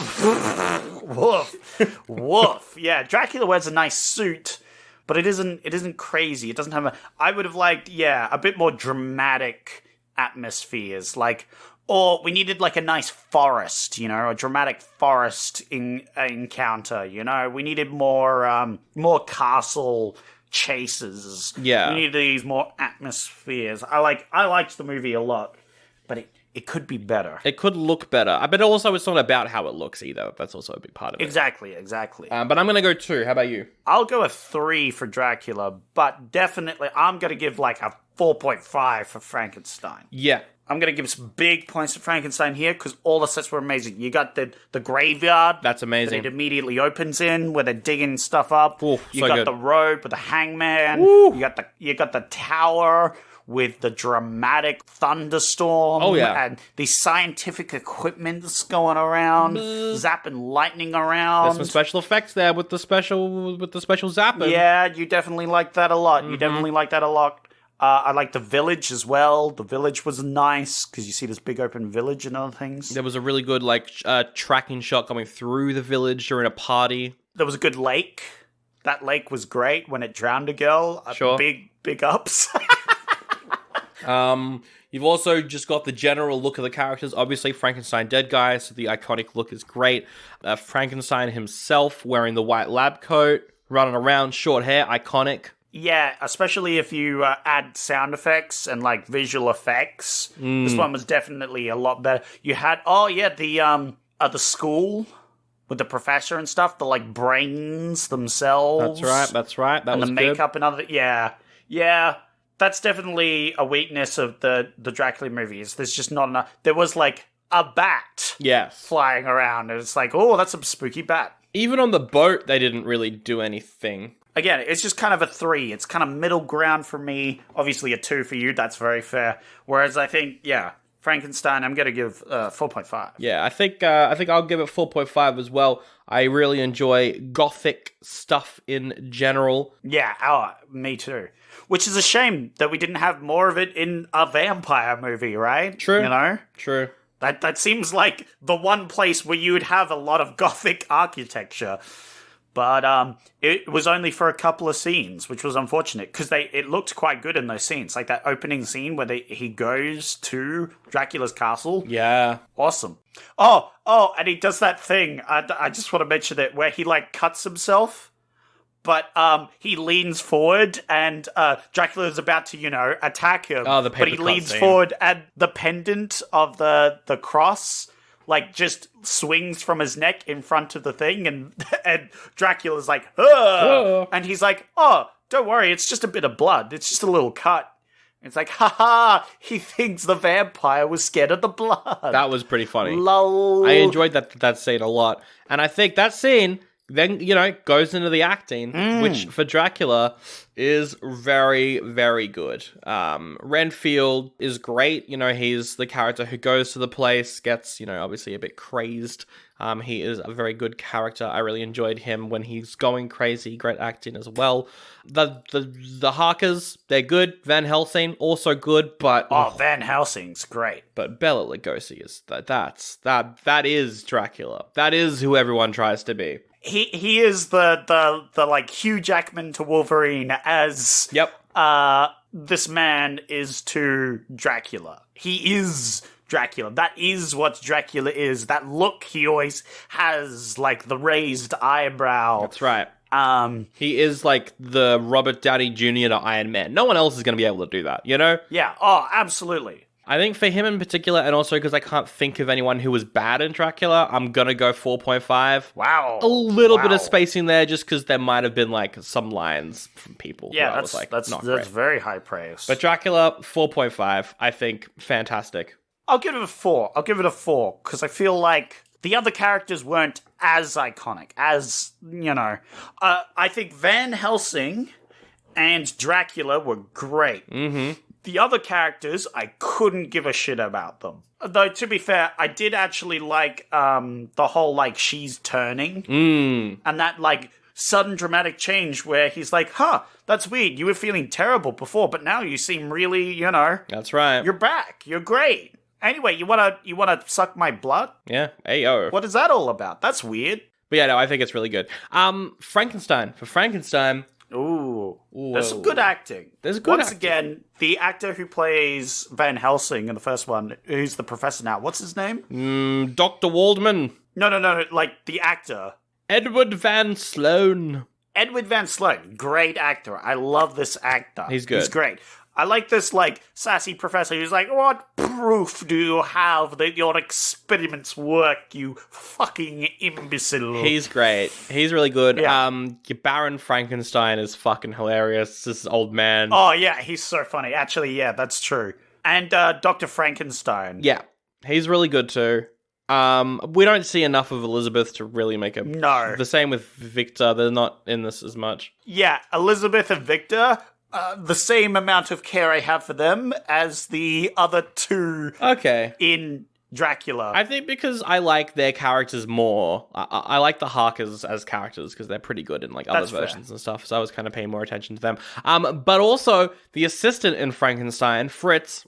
[SPEAKER 3] Woof. Woof. Yeah, Dracula wears a nice suit, but it isn't crazy. It doesn't have I would have liked, a bit more dramatic atmospheres. Like, or we needed, like, a nice forest, a dramatic forest encounter, We needed more castle chases.
[SPEAKER 1] Yeah.
[SPEAKER 3] We need these more atmospheres. I liked the movie a lot, but it could be better.
[SPEAKER 1] It could look better. But also, it's not about how it looks either. That's also a big part of it.
[SPEAKER 3] Exactly.
[SPEAKER 1] But I'm going to go 2. How about you?
[SPEAKER 3] I'll go a 3 for Dracula, but definitely I'm going to give like a 4.5 for Frankenstein.
[SPEAKER 1] Yeah.
[SPEAKER 3] I'm going to give some big points to Frankenstein here because all the sets were amazing. You got the graveyard.
[SPEAKER 1] That's amazing.
[SPEAKER 3] That it immediately opens in where they're digging stuff up.
[SPEAKER 1] Ooh,
[SPEAKER 3] you
[SPEAKER 1] so
[SPEAKER 3] got
[SPEAKER 1] good.
[SPEAKER 3] the rope with the hangman.
[SPEAKER 1] Woo.
[SPEAKER 3] You got the tower with the dramatic thunderstorm.
[SPEAKER 1] Oh, yeah.
[SPEAKER 3] And the scientific equipment's going around, zapping lightning around.
[SPEAKER 1] There's some special effects there with the special zapping.
[SPEAKER 3] Yeah, you definitely like that a lot. You definitely like that a lot. I like the village as well. The village was nice because you see this big open village and other things.
[SPEAKER 1] There was a really good tracking shot going through the village during a party.
[SPEAKER 3] There was a good lake. That lake was great when it drowned a girl.
[SPEAKER 1] Sure.
[SPEAKER 3] Big ups.
[SPEAKER 1] You've also just got the general look of the characters. Obviously, Frankenstein dead guy, so the iconic look is great. Frankenstein himself wearing the white lab coat, running around, short hair, iconic.
[SPEAKER 3] Yeah, especially if you add sound effects and like visual effects. This one was definitely a lot better. You had the school with the professor and stuff, the like brains themselves.
[SPEAKER 1] That's right. That
[SPEAKER 3] and
[SPEAKER 1] was
[SPEAKER 3] the
[SPEAKER 1] good.
[SPEAKER 3] makeup and other. Yeah. That's definitely a weakness of the Dracula movies. There's just not enough. There was like a bat flying around, and it's like, oh, that's a spooky bat.
[SPEAKER 1] Even on the boat, they didn't really do anything.
[SPEAKER 3] Again, it's just kind of a 3. It's kind of middle ground for me. Obviously a 2 for you. That's very fair. Whereas I think, Frankenstein, I'm going to give 4.5.
[SPEAKER 1] Yeah, I think I'll give it 4.5 as well. I really enjoy gothic stuff in general.
[SPEAKER 3] Yeah, me too. Which is a shame that we didn't have more of it in a vampire movie, right?
[SPEAKER 1] True. True.
[SPEAKER 3] That seems like the one place where you would have a lot of gothic architecture. But it was only for a couple of scenes, which was unfortunate because it looked quite good in those scenes, like that opening scene where he goes to Dracula's castle.
[SPEAKER 1] Yeah,
[SPEAKER 3] awesome. Oh, and he does that thing. I just want to mention it where he like cuts himself, but he leans forward and Dracula is about to attack him.
[SPEAKER 1] Oh, the
[SPEAKER 3] but he
[SPEAKER 1] paperclip
[SPEAKER 3] leans
[SPEAKER 1] scene.
[SPEAKER 3] forward and the pendant of the cross. Like, just swings from his neck in front of the thing, and Dracula's like, ugh! And he's like, oh, don't worry, it's just a bit of blood. It's just a little cut. It's like, haha, he thinks the vampire was scared of the blood.
[SPEAKER 1] That was pretty funny.
[SPEAKER 3] Lol.
[SPEAKER 1] I enjoyed that scene a lot. And I think that scene then, goes into the acting, which for Dracula is very, very good. Renfield is great. He's the character who goes to the place, gets, obviously a bit crazed. He is a very good character. I really enjoyed him when he's going crazy. Great acting as well. The Harkers, they're good. Van Helsing, also good, but...
[SPEAKER 3] Van Helsing's great.
[SPEAKER 1] But Bela Lugosi is... That is Dracula. That is who everyone tries to be.
[SPEAKER 3] He is the like Hugh Jackman to Wolverine as this man is to Dracula. He is Dracula. That is what Dracula is. That look he always has, like the raised eyebrow.
[SPEAKER 1] That's right. He is like the Robert Downey Jr. to Iron Man. No one else is going to be able to do that,
[SPEAKER 3] Yeah. Oh, absolutely.
[SPEAKER 1] I think for him in particular, and also because I can't think of anyone who was bad in Dracula, I'm going to go 4.5.
[SPEAKER 3] Wow.
[SPEAKER 1] A little bit of spacing there just because there might have been like some lines from people.
[SPEAKER 3] Yeah,
[SPEAKER 1] who I was like,
[SPEAKER 3] that's
[SPEAKER 1] not great.
[SPEAKER 3] very high praise.
[SPEAKER 1] But Dracula, 4.5. I think fantastic.
[SPEAKER 3] I'll give it a 4. I'll give it a 4 because I feel like the other characters weren't as iconic as, I think Van Helsing and Dracula were great.
[SPEAKER 1] Mm-hmm.
[SPEAKER 3] The other characters, I couldn't give a shit about them. Though, to be fair, I did actually like the whole, like, she's turning. And that, like, sudden dramatic change where he's like, that's weird. You were feeling terrible before, but now you seem really,
[SPEAKER 1] That's right.
[SPEAKER 3] You're back. You're great. Anyway, you wanna suck my blood?
[SPEAKER 1] Yeah. Ayo.
[SPEAKER 3] What is that all about? That's weird.
[SPEAKER 1] But yeah, no, I think it's really good. Frankenstein. For Frankenstein...
[SPEAKER 3] Ooh. There's some good acting. Once again, the actor who plays Van Helsing in the first one, who's the professor now, what's his name?
[SPEAKER 1] Dr. Waldman.
[SPEAKER 3] No, like the actor.
[SPEAKER 1] Edward Van Sloan.
[SPEAKER 3] Edward Van Sloan, great actor. I love this actor.
[SPEAKER 1] He's good.
[SPEAKER 3] He's great. I like this, like, sassy professor who's like, what proof do you have that your experiments work, you fucking imbecile?
[SPEAKER 1] He's great. He's really good.
[SPEAKER 3] Yeah.
[SPEAKER 1] Baron Frankenstein is fucking hilarious. This old man.
[SPEAKER 3] Oh, yeah, he's so funny. Actually, yeah, that's true. And Dr. Frankenstein.
[SPEAKER 1] Yeah, he's really good too. We don't see enough of Elizabeth to really make a...
[SPEAKER 3] No.
[SPEAKER 1] The same with Victor. They're not in this as much.
[SPEAKER 3] Yeah, Elizabeth and Victor... the same amount of care I have for them as the other two in Dracula.
[SPEAKER 1] I think because I like their characters more. I like the Harkers as characters because they're pretty good in like other versions and stuff. So I was kind of paying more attention to them. But also the assistant in Frankenstein, Fritz.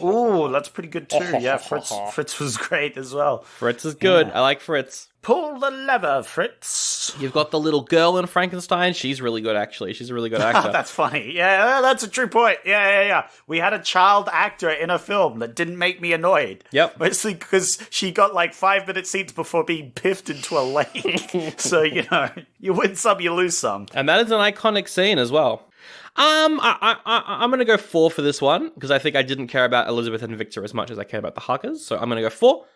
[SPEAKER 3] Ooh, that's pretty good too. Yeah, Fritz was great as well.
[SPEAKER 1] Fritz is good. I like Fritz.
[SPEAKER 3] Pull the lever, Fritz.
[SPEAKER 1] You've got the little girl in Frankenstein. She's really good, actually. She's a really good actor.
[SPEAKER 3] That's funny. Yeah, that's a true point. Yeah. We had a child actor in a film that didn't make me annoyed.
[SPEAKER 1] Yep.
[SPEAKER 3] Mostly because she got like 5-minute scenes before being piffed into a lake. So, you win some, you lose some.
[SPEAKER 1] And that is an iconic scene as well. I'm going to go 4 for this one because I think I didn't care about Elizabeth and Victor as much as I cared about the Harkers. So I'm going to go 4.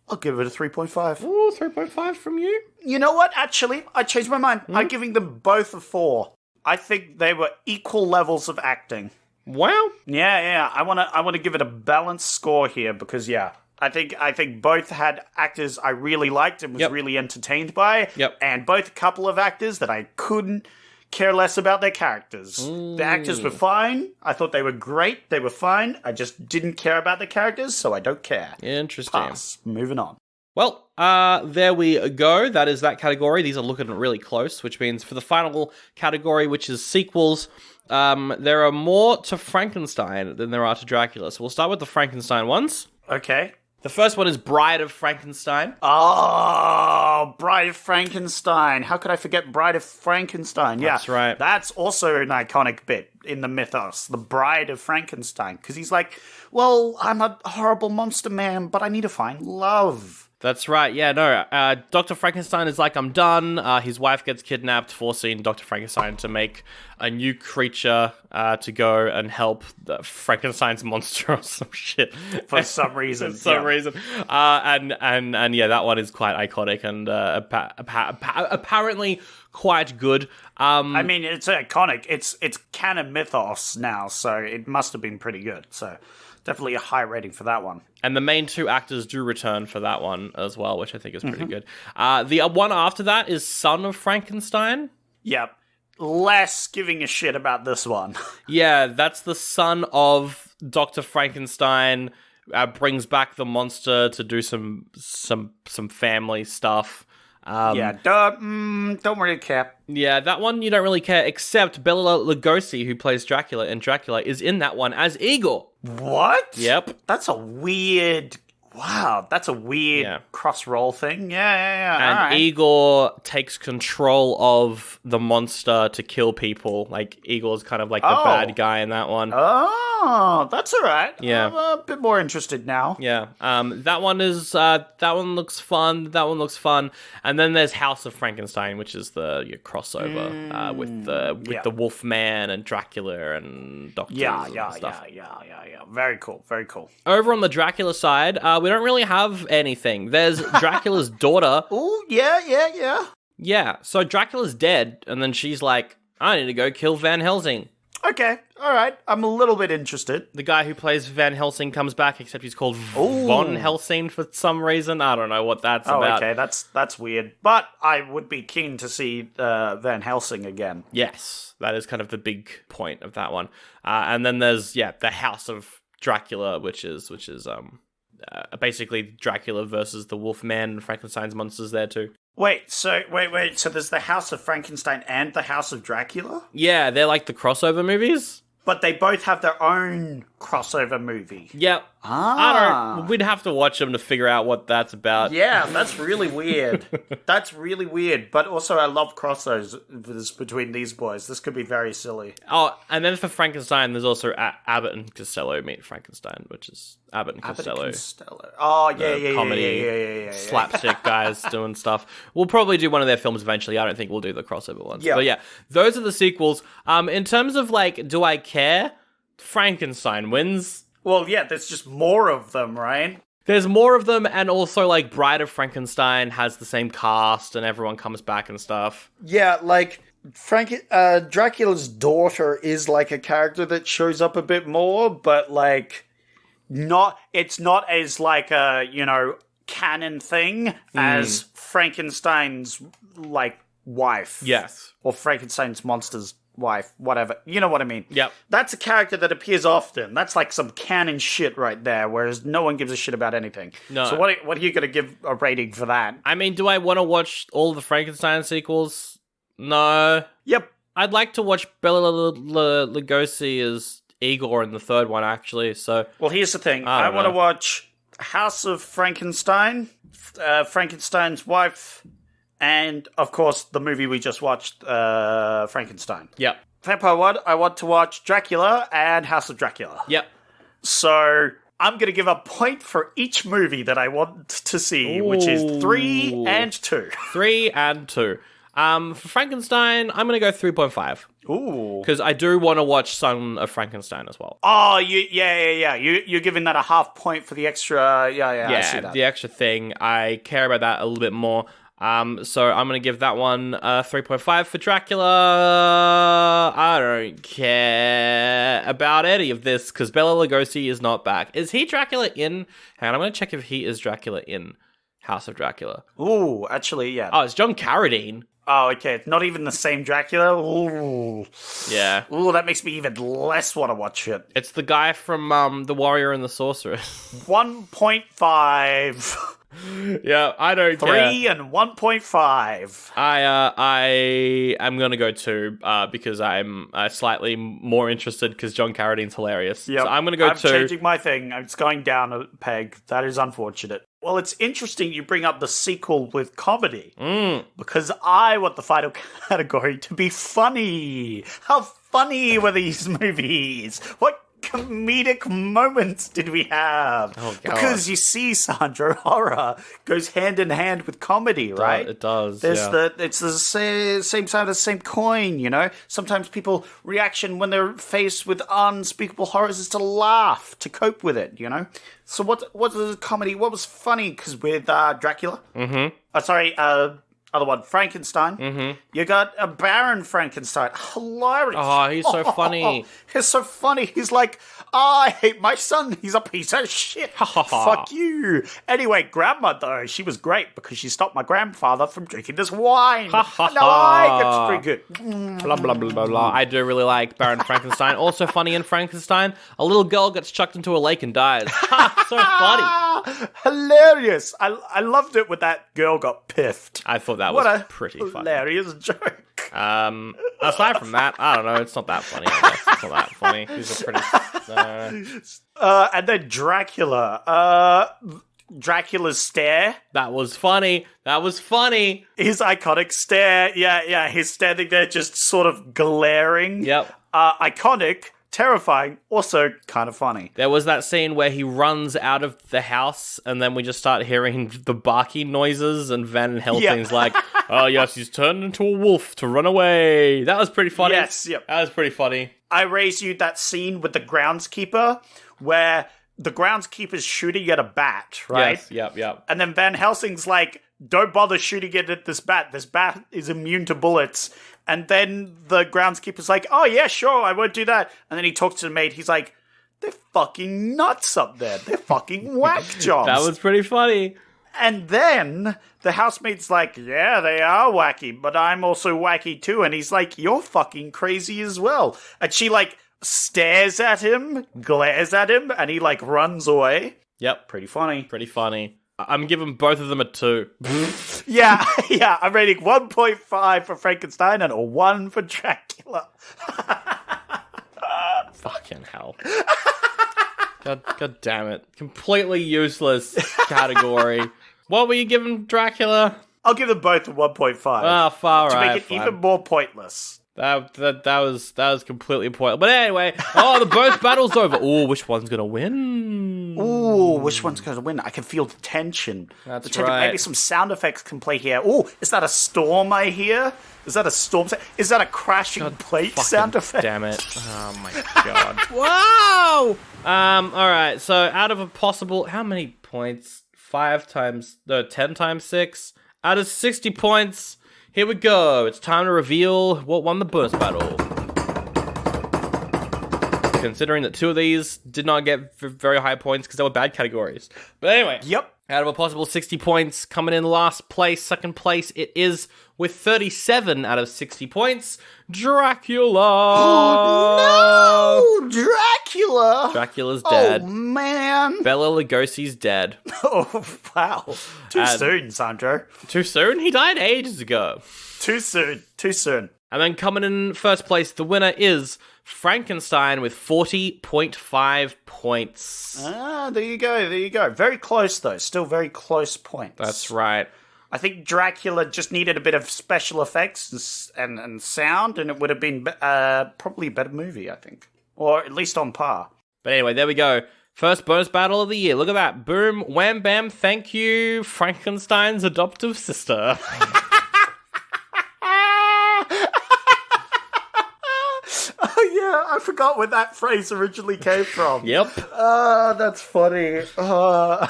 [SPEAKER 3] I'll give it a 3.5.
[SPEAKER 1] Ooh, 3.5 from you?
[SPEAKER 3] You know what? Actually, I changed my mind. I'm giving them both a 4. I think they were equal levels of acting.
[SPEAKER 1] Wow.
[SPEAKER 3] Yeah. I want to give it a balanced score here because I think both had actors I really liked and was really entertained by.
[SPEAKER 1] Yep.
[SPEAKER 3] And both a couple of actors that I couldn't care less about their characters. The actors were fine. I thought they were great. They were fine. I just didn't care about the characters, so I don't care.
[SPEAKER 1] Interesting.
[SPEAKER 3] Pass. Moving on.
[SPEAKER 1] Well, there we go. That is that category. These are looking really close, which means for the final category, which is sequels, there are more to Frankenstein than there are to Dracula. So we'll start with the Frankenstein ones.
[SPEAKER 3] Okay.
[SPEAKER 1] The first one is Bride of Frankenstein.
[SPEAKER 3] Oh, Bride of Frankenstein. How could I forget Bride of Frankenstein? Yeah,
[SPEAKER 1] that's right.
[SPEAKER 3] That's also an iconic bit in the mythos, the Bride of Frankenstein. Because he's like, well, I'm a horrible monster man, but I need to find love.
[SPEAKER 1] That's right, yeah, no. Dr. Frankenstein is like, I'm done. His wife gets kidnapped, forcing Dr. Frankenstein to make a new creature to go and help the Frankenstein's monster or some shit.
[SPEAKER 3] For some reason.
[SPEAKER 1] And yeah, that one is quite iconic and apparently quite good.
[SPEAKER 3] I mean, it's iconic. It's canon mythos now, so it must have been pretty good, so... Definitely a high rating for that one.
[SPEAKER 1] And the main two actors do return for that one as well, which I think is pretty good. The one after that is Son of Frankenstein.
[SPEAKER 3] Yep. Less giving a shit about this one.
[SPEAKER 1] Yeah, that's the son of Dr. Frankenstein. Brings back the monster to do some family stuff.
[SPEAKER 3] Don't really care.
[SPEAKER 1] Yeah, that one you don't really care, except Bela Lugosi, who plays Dracula in Dracula, is in that one as Igor.
[SPEAKER 3] What?
[SPEAKER 1] Yep.
[SPEAKER 3] That's a weird cross-roll thing. Yeah.
[SPEAKER 1] And Igor takes control of the monster to kill people. Like, Igor's kind of like the bad guy in that one.
[SPEAKER 3] Oh. Oh, that's all right.
[SPEAKER 1] Yeah.
[SPEAKER 3] I'm a bit more interested now.
[SPEAKER 1] Yeah, that one looks fun. That one looks fun. And then there's House of Frankenstein, which is your crossover with the Wolfman and Dracula and doctors and stuff.
[SPEAKER 3] Yeah. Very cool. Very cool.
[SPEAKER 1] Over on the Dracula side, we don't really have anything. There's Dracula's daughter.
[SPEAKER 3] Oh, yeah.
[SPEAKER 1] Yeah, so Dracula's dead, and then she's like, I need to go kill Van Helsing.
[SPEAKER 3] Okay, all right. I'm a little bit interested.
[SPEAKER 1] The guy who plays Van Helsing comes back, except he's called Von Helsing for some reason. I don't know what that's about.
[SPEAKER 3] Okay, that's weird. But I would be keen to see Van Helsing again.
[SPEAKER 1] Yes, that is kind of the big point of that one. And then there's the House of Dracula, which is basically Dracula versus the Wolfman and Frankenstein's monsters there too.
[SPEAKER 3] Wait, so there's the House of Frankenstein and the House of Dracula?
[SPEAKER 1] Yeah, they're like the crossover movies.
[SPEAKER 3] But they both have their own crossover movie.
[SPEAKER 1] Yep. We'd have to watch them to figure out what that's about.
[SPEAKER 3] Yeah, that's really weird. That's really weird. But also, I love crossovers between these boys. This could be very silly.
[SPEAKER 1] Oh, and then for Frankenstein, there's also Abbott and Costello meet Frankenstein, which is Abbott and Costello.
[SPEAKER 3] Oh, yeah.
[SPEAKER 1] Comedy, slapstick guys doing stuff. We'll probably do one of their films eventually. I don't think we'll do the crossover ones.
[SPEAKER 3] Yeah.
[SPEAKER 1] But yeah, those are the sequels. In terms of do I care? Frankenstein wins.
[SPEAKER 3] Well, yeah, there's just more of them, right?
[SPEAKER 1] There's more of them, and also, Bride of Frankenstein has the same cast, and everyone comes back and stuff.
[SPEAKER 3] Yeah, Dracula's daughter is, a character that shows up a bit more, but, it's not as, a, canon thing as Frankenstein's, wife.
[SPEAKER 1] Yes.
[SPEAKER 3] Or Frankenstein's monster's wife, whatever. You know what I mean?
[SPEAKER 1] Yep.
[SPEAKER 3] That's a character that appears often. That's some canon shit right there, whereas no one gives a shit about anything.
[SPEAKER 1] No.
[SPEAKER 3] So what are you going to give a rating for that?
[SPEAKER 1] I mean, do I want to watch all the Frankenstein sequels? No.
[SPEAKER 3] Yep.
[SPEAKER 1] I'd like to watch Bela Lugosi as Igor in the third one, actually, so...
[SPEAKER 3] Well, here's the thing.
[SPEAKER 1] I
[SPEAKER 3] I want to watch House of Frankenstein, Frankenstein's wife, and, of course, the movie we just watched, Frankenstein.
[SPEAKER 1] Yep.
[SPEAKER 3] Vampire, I want to watch Dracula and House of Dracula.
[SPEAKER 1] Yep.
[SPEAKER 3] So I'm going to give a point for each movie that I want to see, which is 3 and 2.
[SPEAKER 1] 3 and 2. For Frankenstein, I'm going to go 3.5.
[SPEAKER 3] Ooh.
[SPEAKER 1] Because I do want to watch Son of Frankenstein as well.
[SPEAKER 3] Oh, yeah. You're giving that a half point for the extra... Yeah, I see that.
[SPEAKER 1] The extra thing. I care about that a little bit more. So I'm going to give that one 3.5 for Dracula. I don't care about any of this because Bela Lugosi is not back. Is he Dracula in... Hang on, I'm going to check if he is Dracula in House of Dracula.
[SPEAKER 3] Ooh, actually, yeah.
[SPEAKER 1] Oh, it's John Carradine.
[SPEAKER 3] Oh, okay. It's not even the same Dracula. Ooh.
[SPEAKER 1] Yeah.
[SPEAKER 3] Ooh, that makes me even less want to watch it.
[SPEAKER 1] It's the guy from The Warrior and the Sorceress.
[SPEAKER 3] 1.5.
[SPEAKER 1] Yeah, I don't care.
[SPEAKER 3] 3 and 1.5.
[SPEAKER 1] I am gonna go 2 because I'm slightly more interested because John Carradine's hilarious.
[SPEAKER 3] Yep.
[SPEAKER 1] So I'm gonna go 2.
[SPEAKER 3] I'm changing my thing. It's going down a peg. That is unfortunate. Well, it's interesting you bring up the sequel with comedy because I want the final category to be funny. How funny were these movies? What comedic moments did we have?
[SPEAKER 1] Oh, God.
[SPEAKER 3] Because you see, Sandro, horror goes hand in hand with comedy, right?
[SPEAKER 1] It does.
[SPEAKER 3] There's
[SPEAKER 1] yeah.
[SPEAKER 3] It's the same side of the same coin, you know? Sometimes people reaction when they're faced with unspeakable horrors is to laugh, to cope with it, you know? So what was the comedy? What was funny? Because with Dracula? Mm-hmm. Other one, Frankenstein. Mm-hmm. You got a Baron Frankenstein. Hilarious.
[SPEAKER 1] Oh, he's so funny.
[SPEAKER 3] He's so funny. He's like, I hate my son. He's a piece of shit. Fuck you. Anyway, Grandma, though, she was great because she stopped my grandfather from drinking this wine. No, I get to drink it.
[SPEAKER 1] Blah, blah, blah, blah, blah. I do really like Baron Frankenstein. Also funny in Frankenstein, a little girl gets chucked into a lake and dies. So funny.
[SPEAKER 3] Hilarious. I loved it when that girl got piffed.
[SPEAKER 1] I thought that was pretty funny.
[SPEAKER 3] Hilarious joke.
[SPEAKER 1] Aside from that, I don't know. It's not that funny. I guess it's not that funny. These are pretty.
[SPEAKER 3] And then Dracula. Dracula's stare.
[SPEAKER 1] That was funny.
[SPEAKER 3] His iconic stare. Yeah. He's standing there just sort of glaring.
[SPEAKER 1] Yep.
[SPEAKER 3] Iconic. terrifying, also kind of funny.
[SPEAKER 1] There was that scene where he runs out of the house, and then we just start hearing the barking noises, and Van Helsing's like, oh yes, he's turned into a wolf to run away. That was pretty funny.
[SPEAKER 3] Yes, yep.
[SPEAKER 1] That was pretty funny.
[SPEAKER 3] I raised you that scene with the groundskeeper, where the groundskeeper's shooting at a bat, right?
[SPEAKER 1] Yes, yep.
[SPEAKER 3] And then Van Helsing's like, don't bother shooting it at this bat. This bat is immune to bullets. And then the groundskeeper's like, oh yeah, sure, I won't do that. And then he talks to the maid. He's like, they're fucking nuts up there. They're fucking whack jobs.
[SPEAKER 1] That was pretty funny.
[SPEAKER 3] And then the housemaid's like, yeah, they are wacky, but I'm also wacky too. And he's like, you're fucking crazy as well. And she like stares at him, glares at him, and he like runs away.
[SPEAKER 1] Yep.
[SPEAKER 3] Pretty funny.
[SPEAKER 1] Pretty funny. I'm giving both of them a 2.
[SPEAKER 3] Yeah. I'm rating 1.5 for Frankenstein and a 1 for Dracula.
[SPEAKER 1] Fucking hell. God damn it. Completely useless category. What were you giving Dracula?
[SPEAKER 3] I'll give them both a 1.5.
[SPEAKER 1] Oh, far
[SPEAKER 3] to
[SPEAKER 1] right.
[SPEAKER 3] make it even more pointless.
[SPEAKER 1] That was completely pointless. But anyway, the both battles over. Oh, which one's gonna win?
[SPEAKER 3] Ooh, which one's going to win? I can feel the tension.
[SPEAKER 1] That's
[SPEAKER 3] the tension.
[SPEAKER 1] right.
[SPEAKER 3] Maybe some sound effects can play here. Ooh, is that a storm I hear? Is that a storm? Is that a crashing plate sound effect?
[SPEAKER 1] Damn it. Oh my god. Wow! Alright, so out of a possible... How many points? 10 times 6? Out of 60 points, here we go. It's time to reveal what won the bonus battle. Considering that 2 of these did not get very high points because they were bad categories. But anyway.
[SPEAKER 3] Yep.
[SPEAKER 1] Out of a possible 60 points, coming in last place, second place, it is with 37 out of 60 points, Dracula.
[SPEAKER 3] Oh, no! Dracula!
[SPEAKER 1] Dracula's dead.
[SPEAKER 3] Oh, man.
[SPEAKER 1] Bela Lugosi's dead.
[SPEAKER 3] Oh, wow. Too soon, Sandro.
[SPEAKER 1] Too soon? He died ages ago.
[SPEAKER 3] Too soon.
[SPEAKER 1] And then coming in first place, the winner is Frankenstein with 40.5 points.
[SPEAKER 3] Ah, there you go. Very close, though. Still very close points.
[SPEAKER 1] That's right.
[SPEAKER 3] I think Dracula just needed a bit of special effects and sound, and it would have been probably a better movie, I think. Or at least on par.
[SPEAKER 1] But anyway, there we go. First bonus battle of the year. Look at that. Boom, wham, bam, thank you, Frankenstein's adoptive sister.
[SPEAKER 3] Oh, yeah, I forgot where that phrase originally came from.
[SPEAKER 1] Yep.
[SPEAKER 3] That's funny.
[SPEAKER 1] Oh,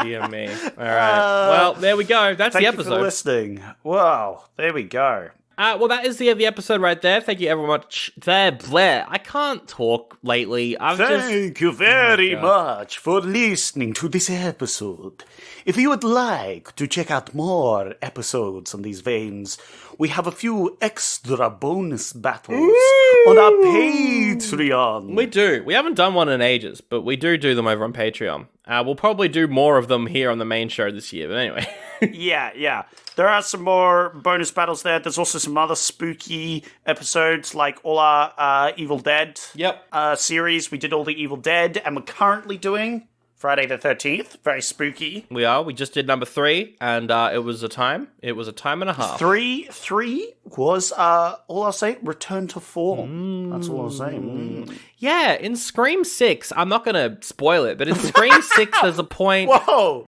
[SPEAKER 1] dear me. All right. Well, there we go. That's the episode.
[SPEAKER 3] Thank you for listening. Wow, there we go.
[SPEAKER 1] Well, that is the end of the episode right there. Thank you very much. I can't talk lately.
[SPEAKER 3] Thank you very much for listening to this episode. If you would like to check out more episodes on these veins, we have a few extra bonus battles on our Patreon.
[SPEAKER 1] We do. We haven't done one in ages, but we do them over on Patreon. We'll probably do more of them here on the main show this year, but anyway.
[SPEAKER 3] Yeah. There are some more bonus battles there. There's also some other spooky episodes, like all our Evil Dead series. We did all the Evil Dead, and we're currently doing Friday the 13th. Very spooky.
[SPEAKER 1] We are. We just did number 3, and it was a time. It was a time and a half.
[SPEAKER 3] 3 was, all I'll say, return to form. That's all I'll say.
[SPEAKER 1] Yeah, in Scream 6, I'm not going to spoil it, but in Scream 6, there's a point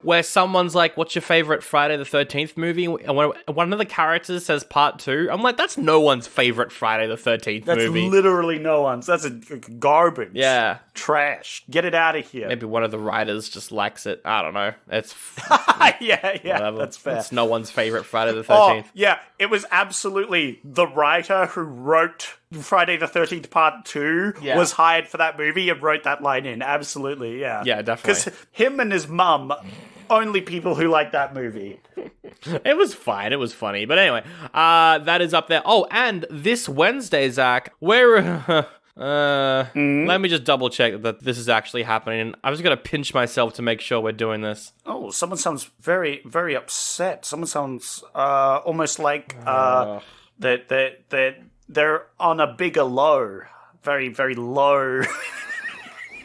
[SPEAKER 1] where someone's like, what's your favorite Friday the 13th movie? And one of the characters says part 2. I'm like, that's no one's favorite Friday the 13th movie.
[SPEAKER 3] That's literally no one's. That's a garbage.
[SPEAKER 1] Yeah.
[SPEAKER 3] Trash. Get it out of here.
[SPEAKER 1] Maybe one of the writers just likes it. I don't know. It's
[SPEAKER 3] yeah,
[SPEAKER 1] whatever.
[SPEAKER 3] That's fair.
[SPEAKER 1] It's no one's favorite Friday the 13th.
[SPEAKER 3] Oh, yeah, it was absolutely the writer who wrote Friday the 13th Part 2 was hired for that movie and wrote that line in. Absolutely, yeah.
[SPEAKER 1] Yeah, definitely.
[SPEAKER 3] Because him and his mum, only people who like that movie.
[SPEAKER 1] It was fine. It was funny. But anyway, that is up there. Oh, and this Wednesday, Zach, we're... let me just double check that this is actually happening. I was going to pinch myself to make sure we're doing this.
[SPEAKER 3] Oh, someone sounds very, very upset. Someone sounds almost like that they're on a bigger low. Very, very low.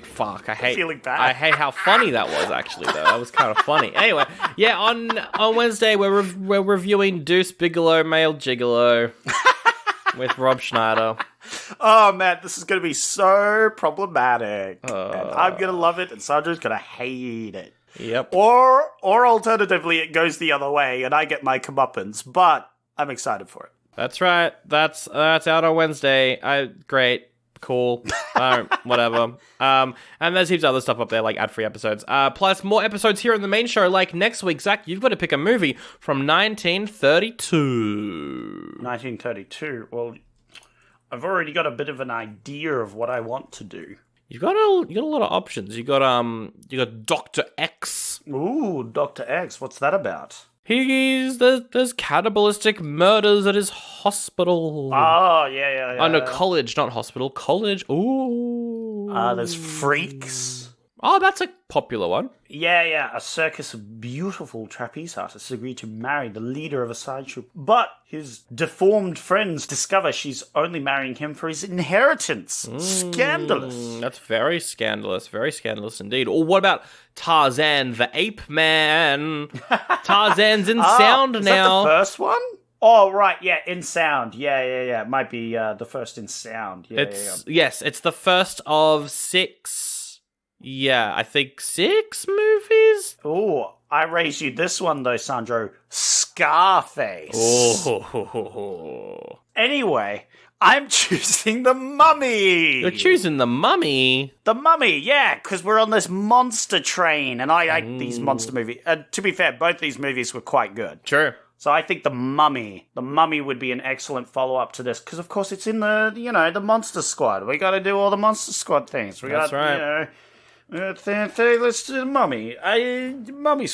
[SPEAKER 1] Fuck, I hate
[SPEAKER 3] feeling bad.
[SPEAKER 1] I hate how funny that was, actually, though. That was kind of funny. Anyway, yeah, on Wednesday, we're reviewing Deuce Bigelow, Male Gigolo. with Rob Schneider.
[SPEAKER 3] Oh man, this is going to be so problematic. And I'm going to love it, and Sandra's going to hate it.
[SPEAKER 1] Yep.
[SPEAKER 3] Or alternatively, it goes the other way, and I get my comeuppance. But I'm excited for it.
[SPEAKER 1] That's right. That's out on Wednesday. Great. Cool. Whatever. And there's heaps of other stuff up there, like ad-free episodes. Plus more episodes here in the main show, like next week. Zach, you've got to pick a movie from 1932.
[SPEAKER 3] 1932? Well, I've already got a bit of an idea of what I want to do.
[SPEAKER 1] You got a lot of options. You got Dr. X.
[SPEAKER 3] Ooh, Dr. X. What's that about?
[SPEAKER 1] There's cannibalistic murders at his hospital.
[SPEAKER 3] Oh, yeah.
[SPEAKER 1] Oh, no, college, not hospital. College. Ooh.
[SPEAKER 3] There's Freaks.
[SPEAKER 1] Oh, that's a popular one.
[SPEAKER 3] Yeah. A circus of beautiful trapeze artists agree to marry the leader of a sideshow. But his deformed friends discover she's only marrying him for his inheritance. Scandalous.
[SPEAKER 1] That's very scandalous indeed. Or what about Tarzan the Ape Man? Tarzan's in sound
[SPEAKER 3] is
[SPEAKER 1] now.
[SPEAKER 3] That the first one? Oh, right, yeah, in sound. Yeah. It might be the first in sound.
[SPEAKER 1] Yes, it's the first of 6. Yeah, I think 6 movies?
[SPEAKER 3] Oh, I raised you this one, though, Sandro. Scarface.
[SPEAKER 1] Oh.
[SPEAKER 3] Anyway, I'm choosing The Mummy.
[SPEAKER 1] You're choosing The Mummy?
[SPEAKER 3] The Mummy, yeah, because we're on this monster train, and I like these monster movies. To be fair, both these movies were quite good.
[SPEAKER 1] Sure.
[SPEAKER 3] So I think The Mummy would be an excellent follow-up to this, because of course it's in the Monster Squad. We got to do all the Monster Squad things.
[SPEAKER 1] That's right.
[SPEAKER 3] Let's do The Mummy.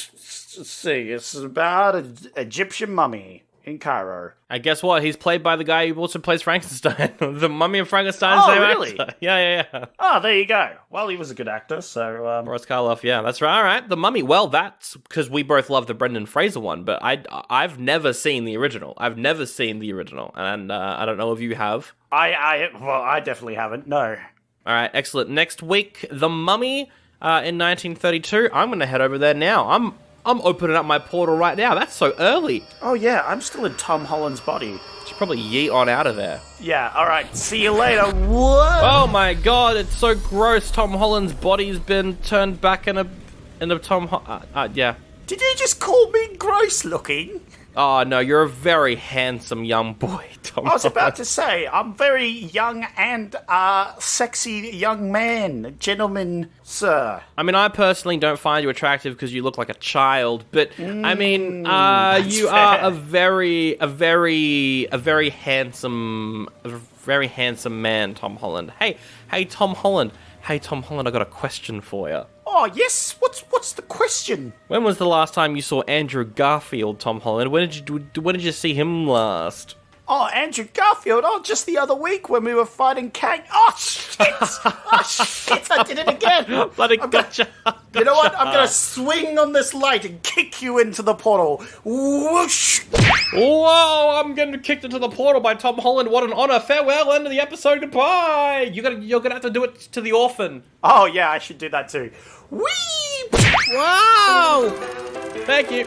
[SPEAKER 3] It's about an Egyptian mummy in Cairo.
[SPEAKER 1] And guess what? He's played by the guy who also plays Frankenstein. The Mummy and Frankenstein.
[SPEAKER 3] Oh, really?
[SPEAKER 1] Actor. Yeah.
[SPEAKER 3] Oh, there you go. Well, he was a good actor, so...
[SPEAKER 1] Boris Karloff, yeah, that's right. All right, The Mummy. Well, that's because we both love the Brendan Fraser one, but I've never seen the original. And I don't know if you have.
[SPEAKER 3] I definitely haven't, no.
[SPEAKER 1] All right, excellent. Next week, The Mummy in 1932. I'm going to head over there now. I'm opening up my portal right now. That's so early.
[SPEAKER 3] Oh, yeah, I'm still in Tom Holland's body.
[SPEAKER 1] Should probably yeet on out of there.
[SPEAKER 3] Yeah, all right, see you later. What?
[SPEAKER 1] Oh, my God, it's so gross. Tom Holland's body's been turned back into Tom yeah.
[SPEAKER 3] Did you just call me gross looking?
[SPEAKER 1] Oh, no, you're a very handsome young boy, Tom.
[SPEAKER 3] I was about to say, I'm very young and sexy young man, gentleman, sir.
[SPEAKER 1] I mean, I personally don't find you attractive because you look like a child, but I mean, you
[SPEAKER 3] fair.
[SPEAKER 1] are a very handsome man, Tom Holland. Hey, Tom Holland, I got a question for you.
[SPEAKER 3] Oh, yes? What's the question?
[SPEAKER 1] When was the last time you saw Andrew Garfield, Tom Holland? When did you see him last?
[SPEAKER 3] Oh, Andrew Garfield. Oh, just the other week when we were fighting Kang. Oh, shit. I did it again.
[SPEAKER 1] Bloody gotcha.
[SPEAKER 3] You know what? I'm going to swing on this light and kick you into the portal. Whoosh.
[SPEAKER 1] Whoa, I'm getting kicked into the portal by Tom Holland. What an honor. Farewell, end of the episode. Goodbye. You're gonna have to do it to the orphan.
[SPEAKER 3] Oh, yeah, I should do that too. Whee!
[SPEAKER 1] Wow. Thank you.